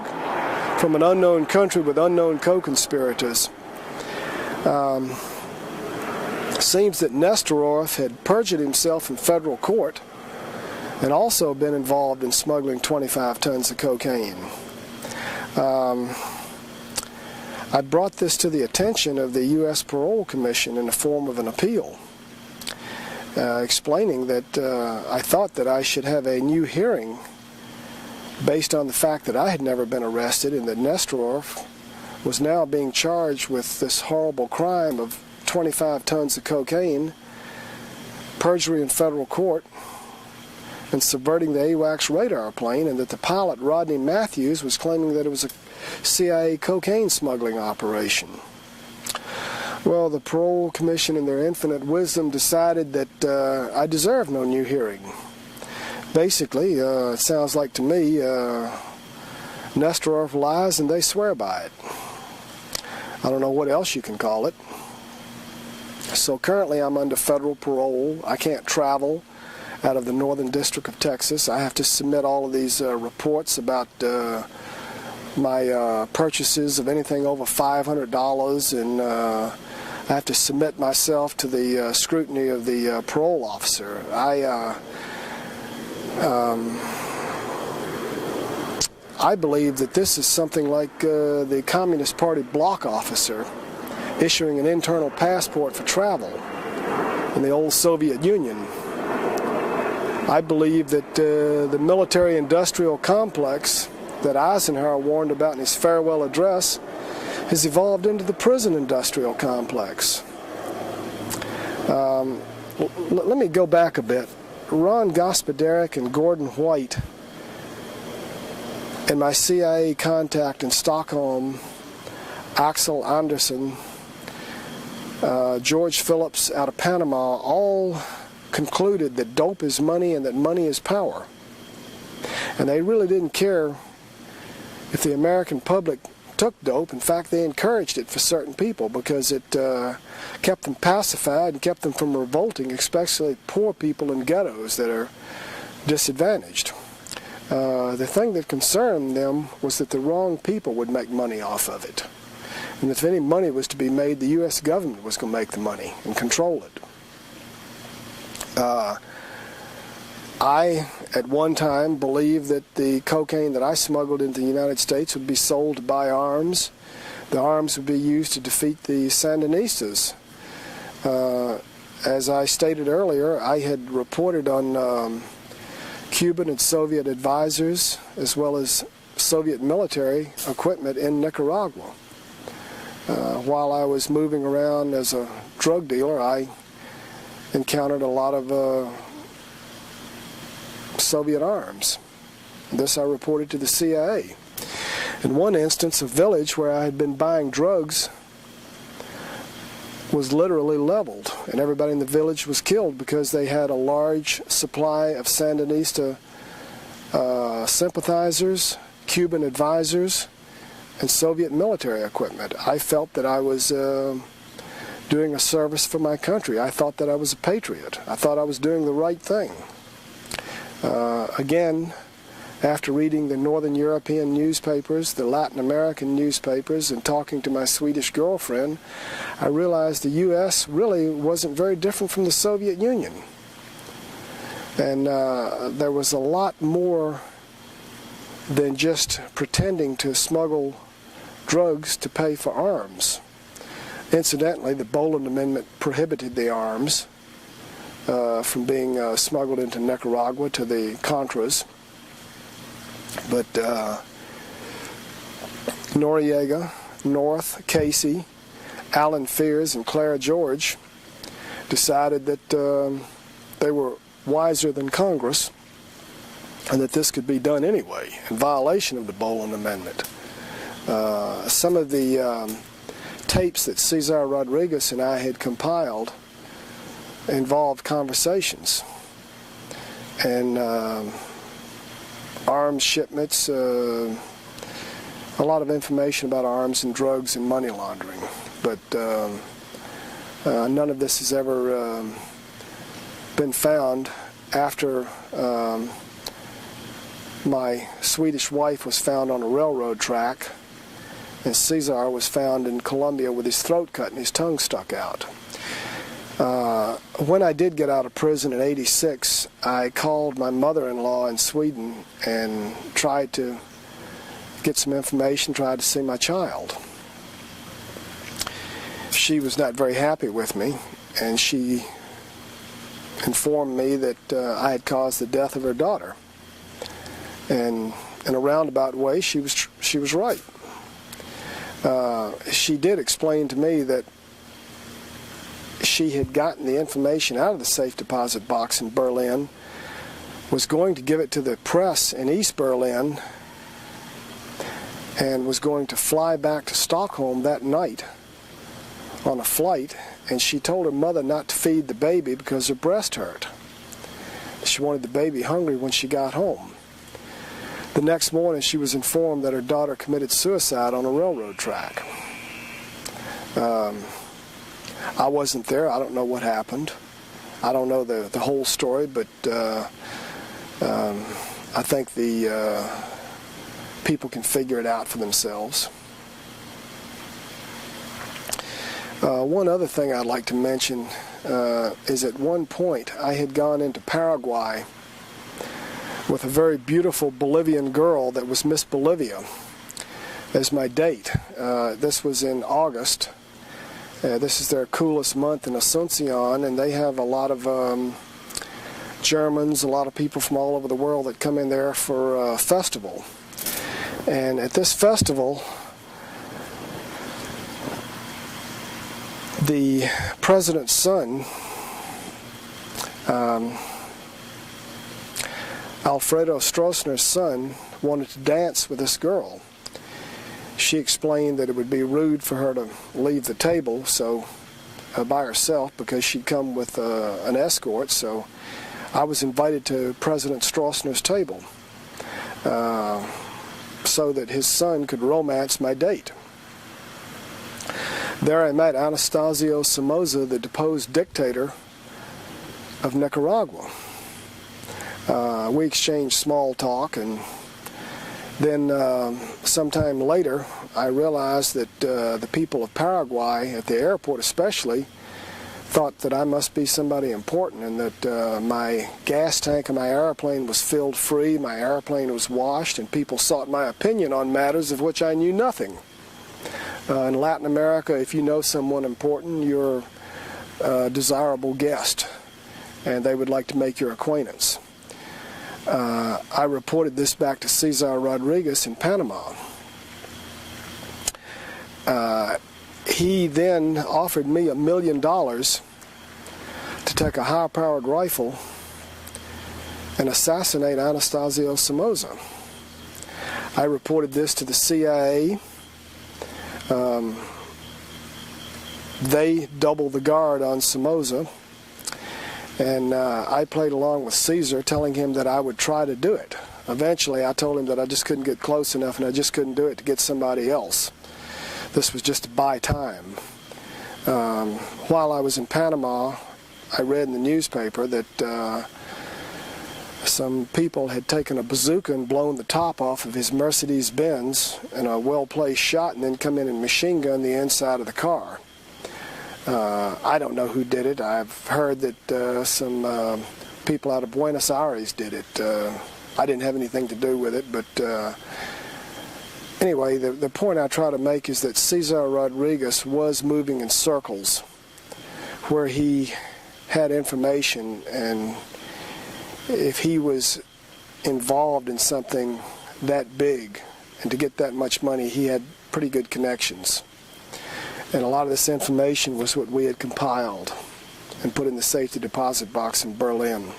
from an unknown country with unknown co-conspirators. Seems that Nestoroff had perjured himself in federal court and also been involved in smuggling 25 tons of cocaine. I brought this to the attention of the U.S. Parole Commission in the form of an appeal, explaining that I thought that I should have a new hearing based on the fact that I had never been arrested and that Nestoroff was now being charged with this horrible crime of 25 tons of cocaine, perjury in federal court, and subverting the AWACS radar plane, and that the pilot, Rodney Matthews, was claiming that it was a CIA cocaine smuggling operation. Well, the Parole Commission, in their infinite wisdom, decided that I deserve no new hearing. Basically, it sounds like to me, Nestoroff lies and they swear by it. I don't know what else you can call it. So currently I'm under federal parole. I can't travel out of the Northern District of Texas. I have to submit all of these reports about my purchases of anything over $500, and I have to submit myself to the scrutiny of the parole officer. I believe that this is something like the Communist Party block officer issuing an internal passport for travel in the old Soviet Union. I believe that the military-industrial complex that Eisenhower warned about in his farewell address has evolved into the prison-industrial complex. Let me go back a bit. Ron Gospodarek and Gordon White and my CIA contact in Stockholm, Axel Anderson, George Phillips out of Panama, all concluded that dope is money and that money is power. And they really didn't care if the American public took dope. In fact, they encouraged it for certain people because it kept them pacified and kept them from revolting, especially poor people in ghettos that are disadvantaged. The thing that concerned them was that the wrong people would make money off of it. And if any money was to be made, the U.S. government was going to make the money and control it. I, at one time, believed that the cocaine that I smuggled into the United States would be sold to buy arms. The arms would be used to defeat the Sandinistas. As I stated earlier, I had reported on Cuban and Soviet advisors, as well as Soviet military equipment in Nicaragua. While I was moving around as a drug dealer, I encountered a lot of Soviet arms. This I reported to the CIA. In one instance, a village where I had been buying drugs was literally leveled, and everybody in the village was killed because they had a large supply of Sandinista sympathizers, Cuban advisors, and Soviet military equipment. I felt that I was doing a service for my country. I thought that I was a patriot. I thought I was doing the right thing. Again, after reading the Northern European newspapers, the Latin American newspapers, and talking to my Swedish girlfriend, I realized the U.S. really wasn't very different from the Soviet Union. And there was a lot more than just pretending to smuggle drugs to pay for arms. Incidentally, the Boland Amendment prohibited the arms from being smuggled into Nicaragua to the Contras. But Noriega, North, Casey, Alan Fears, and Clara George decided that they were wiser than Congress and that this could be done anyway in violation of the Boland Amendment. Some of the tapes that Cesar Rodriguez and I had compiled involved conversations and arms shipments, a lot of information about arms and drugs and money laundering. But none of this has ever been found after my Swedish wife was found on a railroad track, and Cesar was found in Colombia with his throat cut and his tongue stuck out. When I did get out of prison in '86, I called my mother-in-law in Sweden and tried to get some information, tried to see my child. She was not very happy with me, and she informed me that I had caused the death of her daughter. And in a roundabout way, she was right. She did explain to me that she had gotten the information out of the safe deposit box in Berlin, was going to give it to the press in East Berlin, and was going to fly back to Stockholm that night on a flight, and she told her mother not to feed the baby because her breast hurt. She wanted the baby hungry when she got home. The next morning, she was informed that her daughter committed suicide on a railroad track. I wasn't there. I don't know what happened. I don't know the whole story, but I think the people can figure it out for themselves. One other thing I'd like to mention is at one point I had gone into Paraguay with a very beautiful Bolivian girl that was Miss Bolivia as my date. This was in August. This is their coolest month in Asuncion, and they have a lot of Germans, a lot of people from all over the world that come in there for a festival. And at this festival, the president's son, Alfredo Stroessner's son, wanted to dance with this girl. She explained that it would be rude for her to leave the table by herself because she'd come with an escort, so I was invited to President Stroessner's table so that his son could romance my date. There I met Anastasio Somoza, the deposed dictator of Nicaragua. We exchanged small talk, and then sometime later I realized that the people of Paraguay, at the airport especially, thought that I must be somebody important, and that my gas tank of my airplane was filled free, my airplane was washed, and people sought my opinion on matters of which I knew nothing. In Latin America, if you know someone important, you're a desirable guest, and they would like to make your acquaintance. I reported this back to Cesar Rodriguez in Panama. he then offered me $1 million to take a high-powered rifle and assassinate Anastasio Somoza. I reported this to the CIA. They doubled the guard on Somoza, and I played along with Caesar, telling him that I would try to do it. Eventually, I told him that I just couldn't get close enough, and I just couldn't do it to get somebody else. This was just to buy time. While I was in Panama, I read in the newspaper that some people had taken a bazooka and blown the top off of his Mercedes-Benz in a well-placed shot, and then come in and machine gun the inside of the car. I don't know who did it. I've heard that some people out of Buenos Aires did it. I didn't have anything to do with it, but anyway, the point I try to make is that Cesar Rodriguez was moving in circles where he had information, and if he was involved in something that big and to get that much money, he had pretty good connections. And a lot of this information was what we had compiled and put in the safety deposit box in Berlin.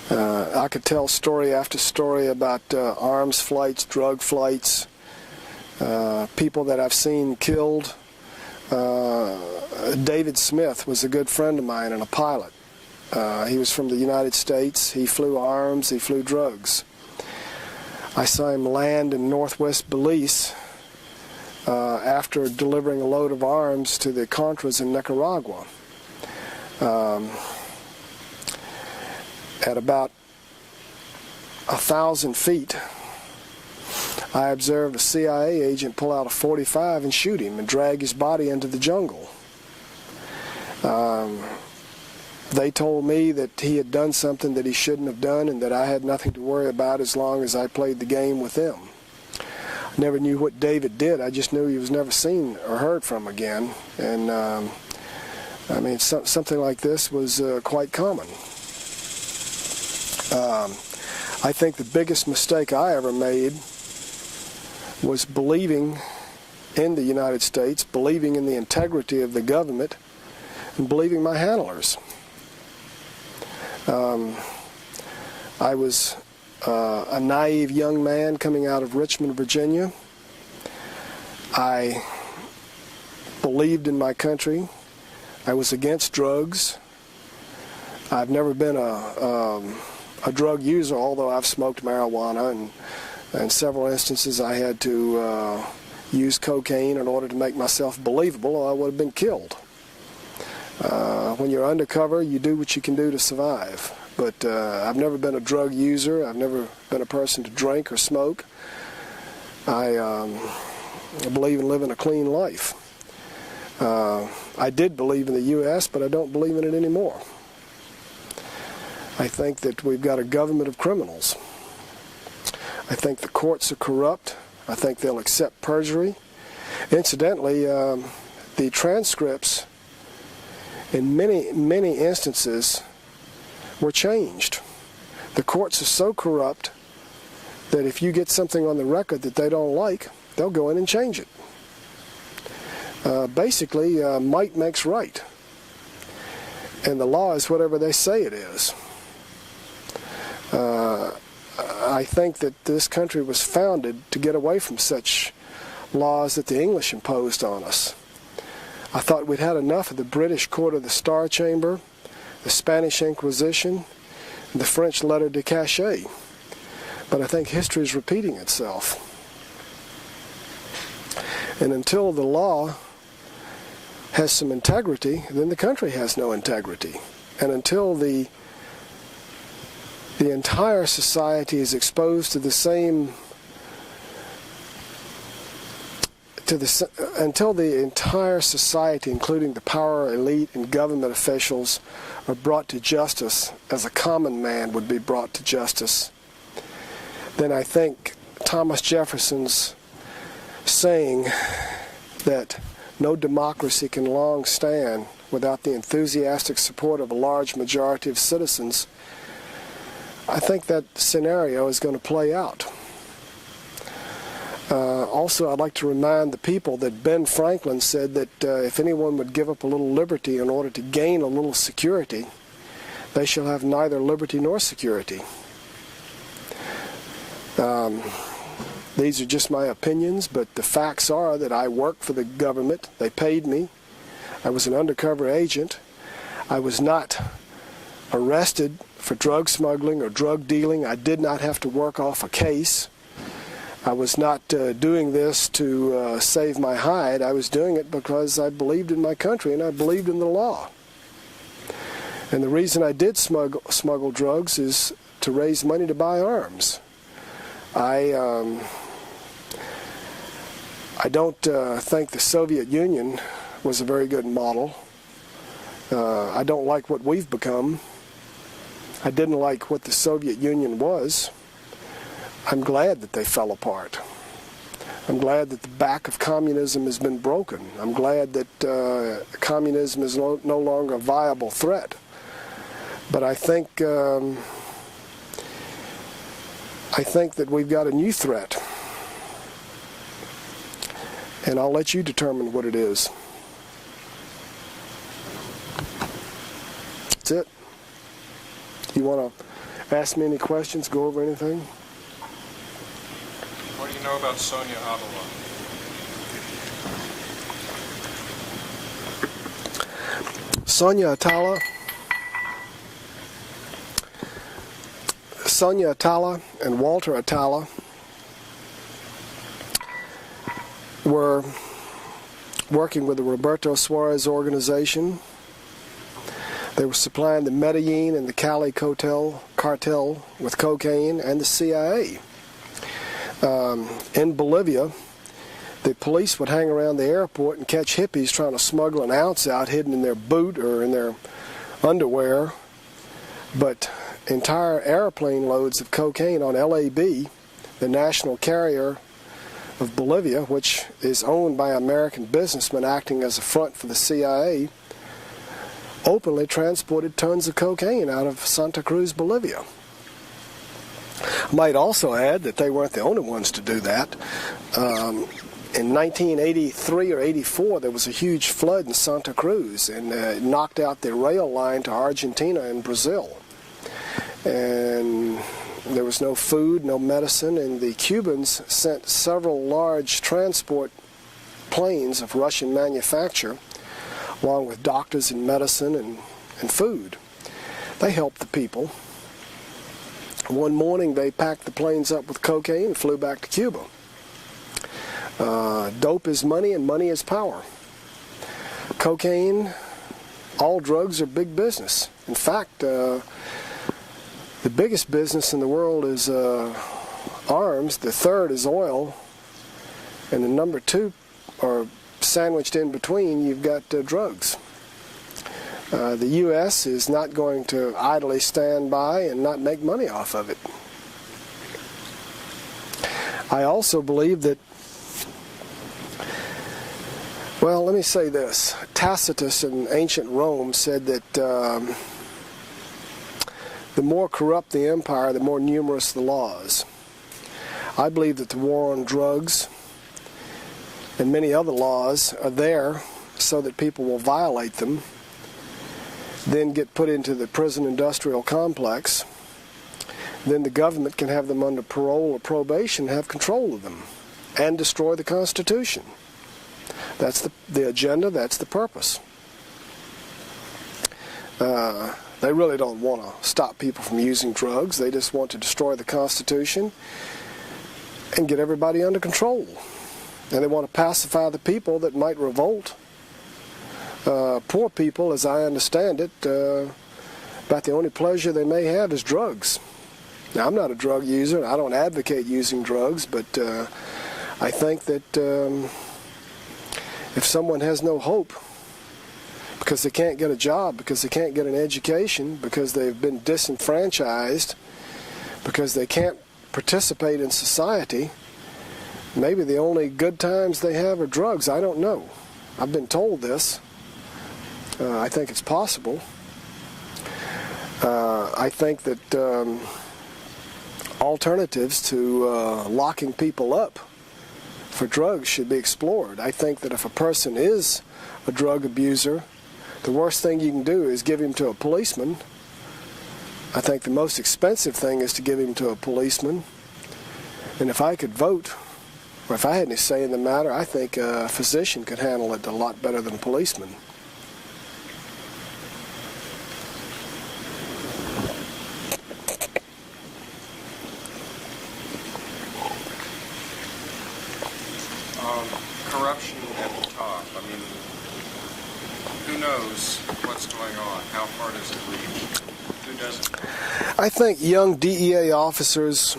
I could tell story after story about arms flights, drug flights, people that I've seen killed. David Smith was a good friend of mine and a pilot. He was from the United States. He flew arms, he flew drugs. I saw him land in northwest Belize after delivering a load of arms to the Contras in Nicaragua. At about 1,000 feet, I observed a CIA agent pull out a .45 and shoot him and drag his body into the jungle. They told me that he had done something that he shouldn't have done and that I had nothing to worry about as long as I played the game with them. I never knew what David did. I just knew he was never seen or heard from again. And I mean, something like this was quite common. I think the biggest mistake I ever made was believing in the United States, believing in the integrity of the government, and believing my handlers. I was a naive young man coming out of Richmond, Virginia. I believed in my country. I was against drugs. I've never been a drug user, although I've smoked marijuana, and in several instances I had to use cocaine in order to make myself believable, or I would have been killed. When you're undercover, you do what you can do to survive. But I've never been a drug user. I've never been a person to drink or smoke. I believe in living a clean life. I did believe in the U.S., but I don't believe in it anymore. I think that we've got a government of criminals. I think the courts are corrupt. I think they'll accept perjury. Incidentally, the transcripts in many instances were changed. The courts are so corrupt that if you get something on the record that they don't like, they'll go in and change it. Basically, might makes right. And the law is whatever they say it is. I think that this country was founded to get away from such laws that the English imposed on us. I thought we'd had enough of the British Court of the Star Chamber, the Spanish Inquisition, and the French Letter de Cachet. But I think history is repeating itself. And until the law has some integrity, then the country has no integrity. And until the entire society is exposed to the same, until the entire society, including the power elite and government officials, are brought to justice as a common man would be brought to justice, then I think Thomas Jefferson's saying that no democracy can long stand without the enthusiastic support of a large majority of citizens, I think that scenario is going to play out. Also, I'd like to remind the people that Ben Franklin said that if anyone would give up a little liberty in order to gain a little security, they shall have neither liberty nor security. These are just my opinions, but the facts are that I worked for the government. They paid me. I was an undercover agent. I was not arrested for drug smuggling or drug dealing. I did not have to work off a case. I was not doing this to save my hide. I was doing it because I believed in my country and I believed in the law. And the reason I did smuggle drugs is to raise money to buy arms. I don't think the Soviet Union was a very good model. I don't like what we've become. I didn't like what the Soviet Union was. I'm glad that they fell apart. I'm glad that the back of communism has been broken. I'm glad that communism is no longer a viable threat. But I think that we've got a new threat. And I'll let you determine what it is. That's it. You want to ask me any questions, go over anything? What do you know about Sonia Avila? Sonia Atala and Walter Atala were working with the Roberto Suarez organization. They were supplying the Medellin and the Cali cartel with cocaine and the CIA. In Bolivia, the police would hang around the airport and catch hippies trying to smuggle an ounce out hidden in their boot or in their underwear. But entire airplane loads of cocaine on LAB, the national carrier of Bolivia, which is owned by American businessmen acting as a front for the CIA, openly transported tons of cocaine out of Santa Cruz, Bolivia. I might also add that they weren't the only ones to do that. In 1983 or 84, there was a huge flood in Santa Cruz, and it knocked out the rail line to Argentina and Brazil. And there was no food, no medicine, and the Cubans sent several large transport planes of Russian manufacture, along with doctors and medicine and food. They helped the people. One morning they packed the planes up with cocaine and flew back to Cuba. Dope is money and money is power. Cocaine, all drugs are big business. In fact, the biggest business in the world is arms, the third is oil, and the number two, or sandwiched in between, you've got drugs. The U.S. is not going to idly stand by and not make money off of it. I also believe that, well, let me say this. Tacitus in ancient Rome said that the more corrupt the empire, the more numerous the laws. I believe that the war on drugs and many other laws are there so that people will violate them, then get put into the prison industrial complex. Then the government can have them under parole or probation, have control of them, and destroy the Constitution. That's the agenda, that's the purpose. They really don't want to stop people from using drugs. They just want to destroy the Constitution and get everybody under control. And they want to pacify the people that might revolt. Poor people, as I understand it, about the only pleasure they may have is drugs. Now, I'm not a drug user. I don't advocate using drugs, but I think that if someone has no hope because they can't get a job, because they can't get an education, because they've been disenfranchised, because they can't participate in society, maybe the only good times they have are drugs. I don't know. I've been told this. I think it's possible. I think that alternatives to locking people up for drugs should be explored. I think that if a person is a drug abuser, the worst thing you can do is give him to a policeman. I think the most expensive thing is to give him to a policeman. And if I could vote, or if I had any say in the matter, I think a physician could handle it a lot better than a policeman. Corruption at the top. I mean, who knows what's going on? How far does it reach? Who doesn't? I think young DEA officers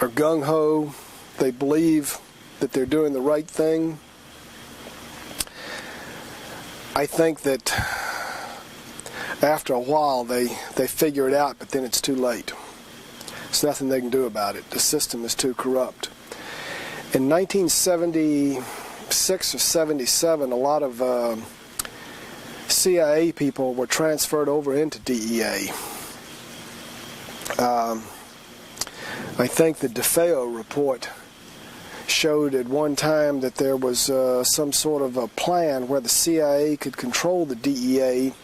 are gung-ho. They believe that they're doing the right thing. I think that after a while they figure it out, but then it's too late. There's nothing they can do about it. The system is too corrupt. In 1976 or 77, a lot of CIA people were transferred over into DEA. I think the DeFeo report showed at one time that there was some sort of a plan where the CIA could control the DEA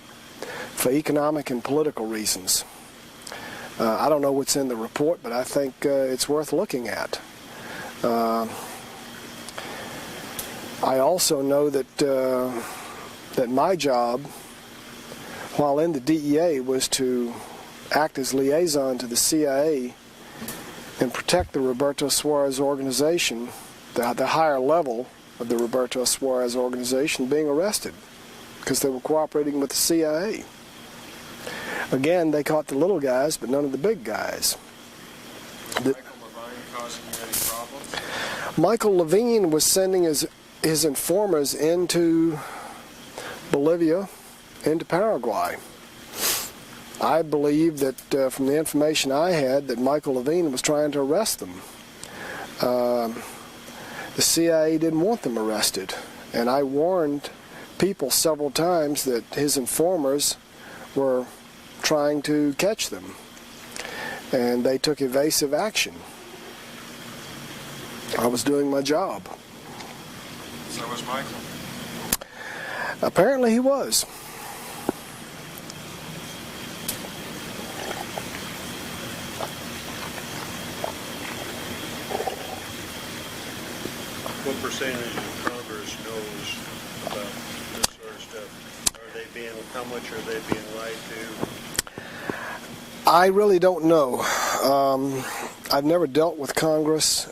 for economic and political reasons. I don't know what's in the report, but I think it's worth looking at. I also know that that my job, while in the DEA, was to act as liaison to the CIA and protect the Roberto Suarez organization, the higher level of the Roberto Suarez organization, being arrested because they were cooperating with the CIA. Again, they caught the little guys, but none of the big guys. Michael Levine was sending his informers into Bolivia, into Paraguay. I believe that from the information I had, that Michael Levine was trying to arrest them. The CIA didn't want them arrested, and I warned people several times that his informers were trying to catch them, and they took evasive action. I was doing my job. So was Michael. Apparently he was. What percentage of Congress knows about this sort of stuff? How much are they being lied to? I really don't know. I've never dealt with Congress.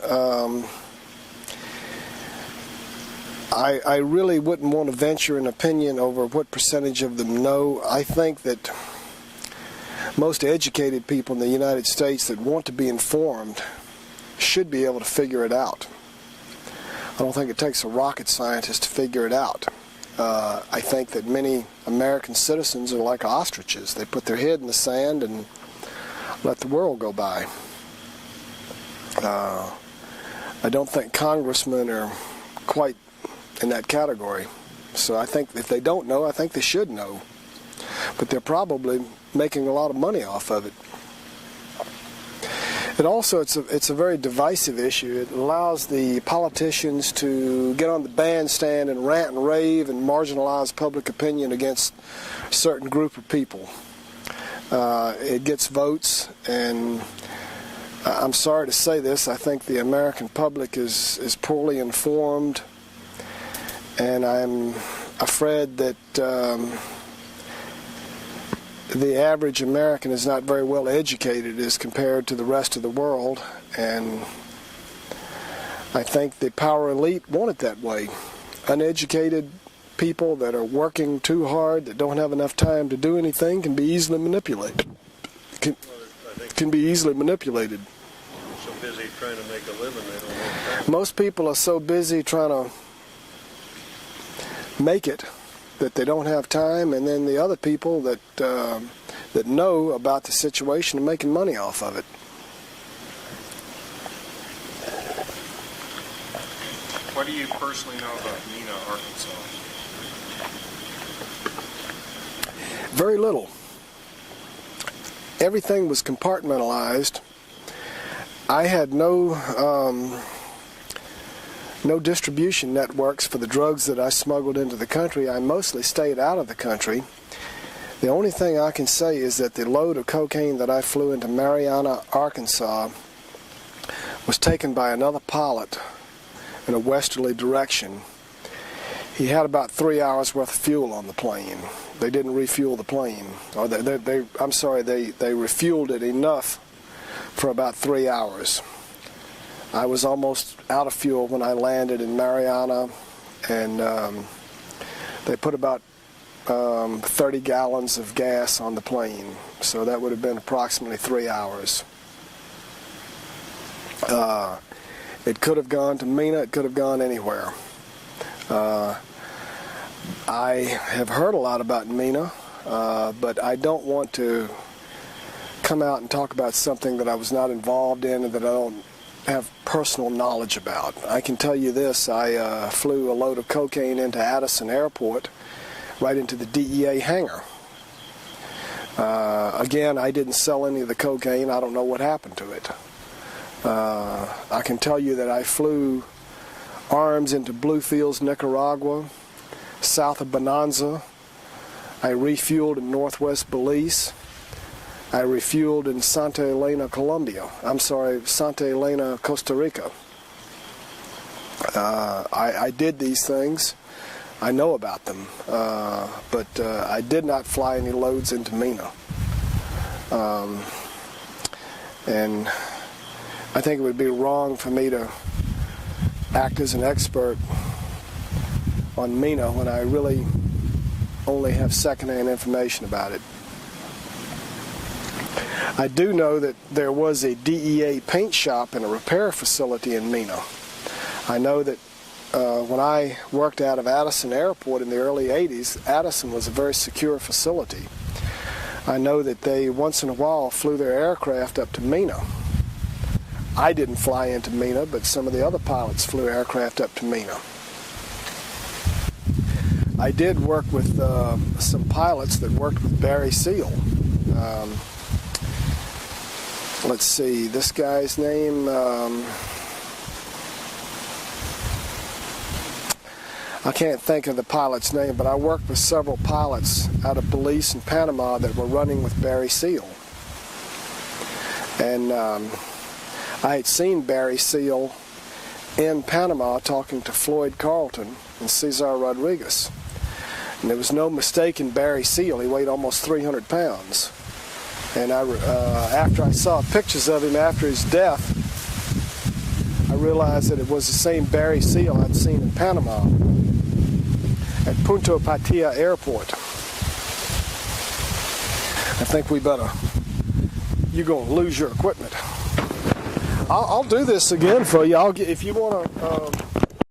I really wouldn't want to venture an opinion over what percentage of them know. I think that most educated people in the United States that want to be informed should be able to figure it out. I don't think it takes a rocket scientist to figure it out. I think that many American citizens are like ostriches. They put their head in the sand and let the world go by. I don't think congressmen are quite in that category. So I think if they don't know, I think they should know. But they're probably making a lot of money off of it. And also, it's a very divisive issue. It allows the politicians to get on the bandstand and rant and rave and marginalize public opinion against a certain group of people. It gets votes, and I'm sorry to say this, I think the American public is poorly informed, and I'm afraid that the average American is not very well educated as compared to the rest of the world, and I think the power elite want it that way. Uneducated people that are working too hard, that don't have enough time to do anything, can be easily manipulated. Can be easily manipulated. So busy trying to make a living, they don't have time. Most people are so busy trying to make it that they don't have time, and then the other people that that know about the situation are making money off of it. What do you personally know about Nina, Arkansas? Very little. Everything was compartmentalized. I had no no distribution networks for the drugs that I smuggled into the country. I mostly stayed out of the country. The only thing I can say is that the load of cocaine that I flew into Marianna, Arkansas, was taken by another pilot in a westerly direction. He had about 3 hours worth of fuel on the plane. They didn't refuel the plane, or they refueled it enough for about 3 hours. I was almost out of fuel when I landed in Marianna, and they put about 30 gallons of gas on the plane, so that would have been approximately 3 hours. It could have gone to Mena, it could have gone anywhere. I have heard a lot about Mena, but I don't want to come out and talk about something that I was not involved in and that I don't have personal knowledge about. I can tell you this, I flew a load of cocaine into Addison Airport, right into the DEA hangar. Again, I didn't sell any of the cocaine. I don't know what happened to it. I can tell you that I flew arms into Bluefields, Nicaragua, south of Bonanza. I refueled in Northwest Belize. I refueled in Santa Elena, Santa Elena, Costa Rica. I did these things. I know about them, but I did not fly any loads into Mena. And I think it would be wrong for me to act as an expert on Mena when I really only have secondhand information about it. I do know that there was a DEA paint shop and a repair facility in Mena. I know that when I worked out of Addison Airport in the early 80s, Addison was a very secure facility. I know that they once in a while flew their aircraft up to Mena. I didn't fly into Mena, but some of the other pilots flew aircraft up to Mena. I did work with some pilots that worked with Barry Seal. Let's see, this guy's name, I can't think of the pilot's name, but I worked with several pilots out of Belize and Panama that were running with Barry Seal. And I had seen Barry Seal in Panama talking to Floyd Carlton and Cesar Rodriguez. And there was no mistaking Barry Seal. He weighed almost 300 pounds. And after I saw pictures of him after his death, I realized that it was the same Barry Seal I'd seen in Panama at Punta Patia Airport. I think we better, you're going to lose your equipment. I'll do this again for you. If you want to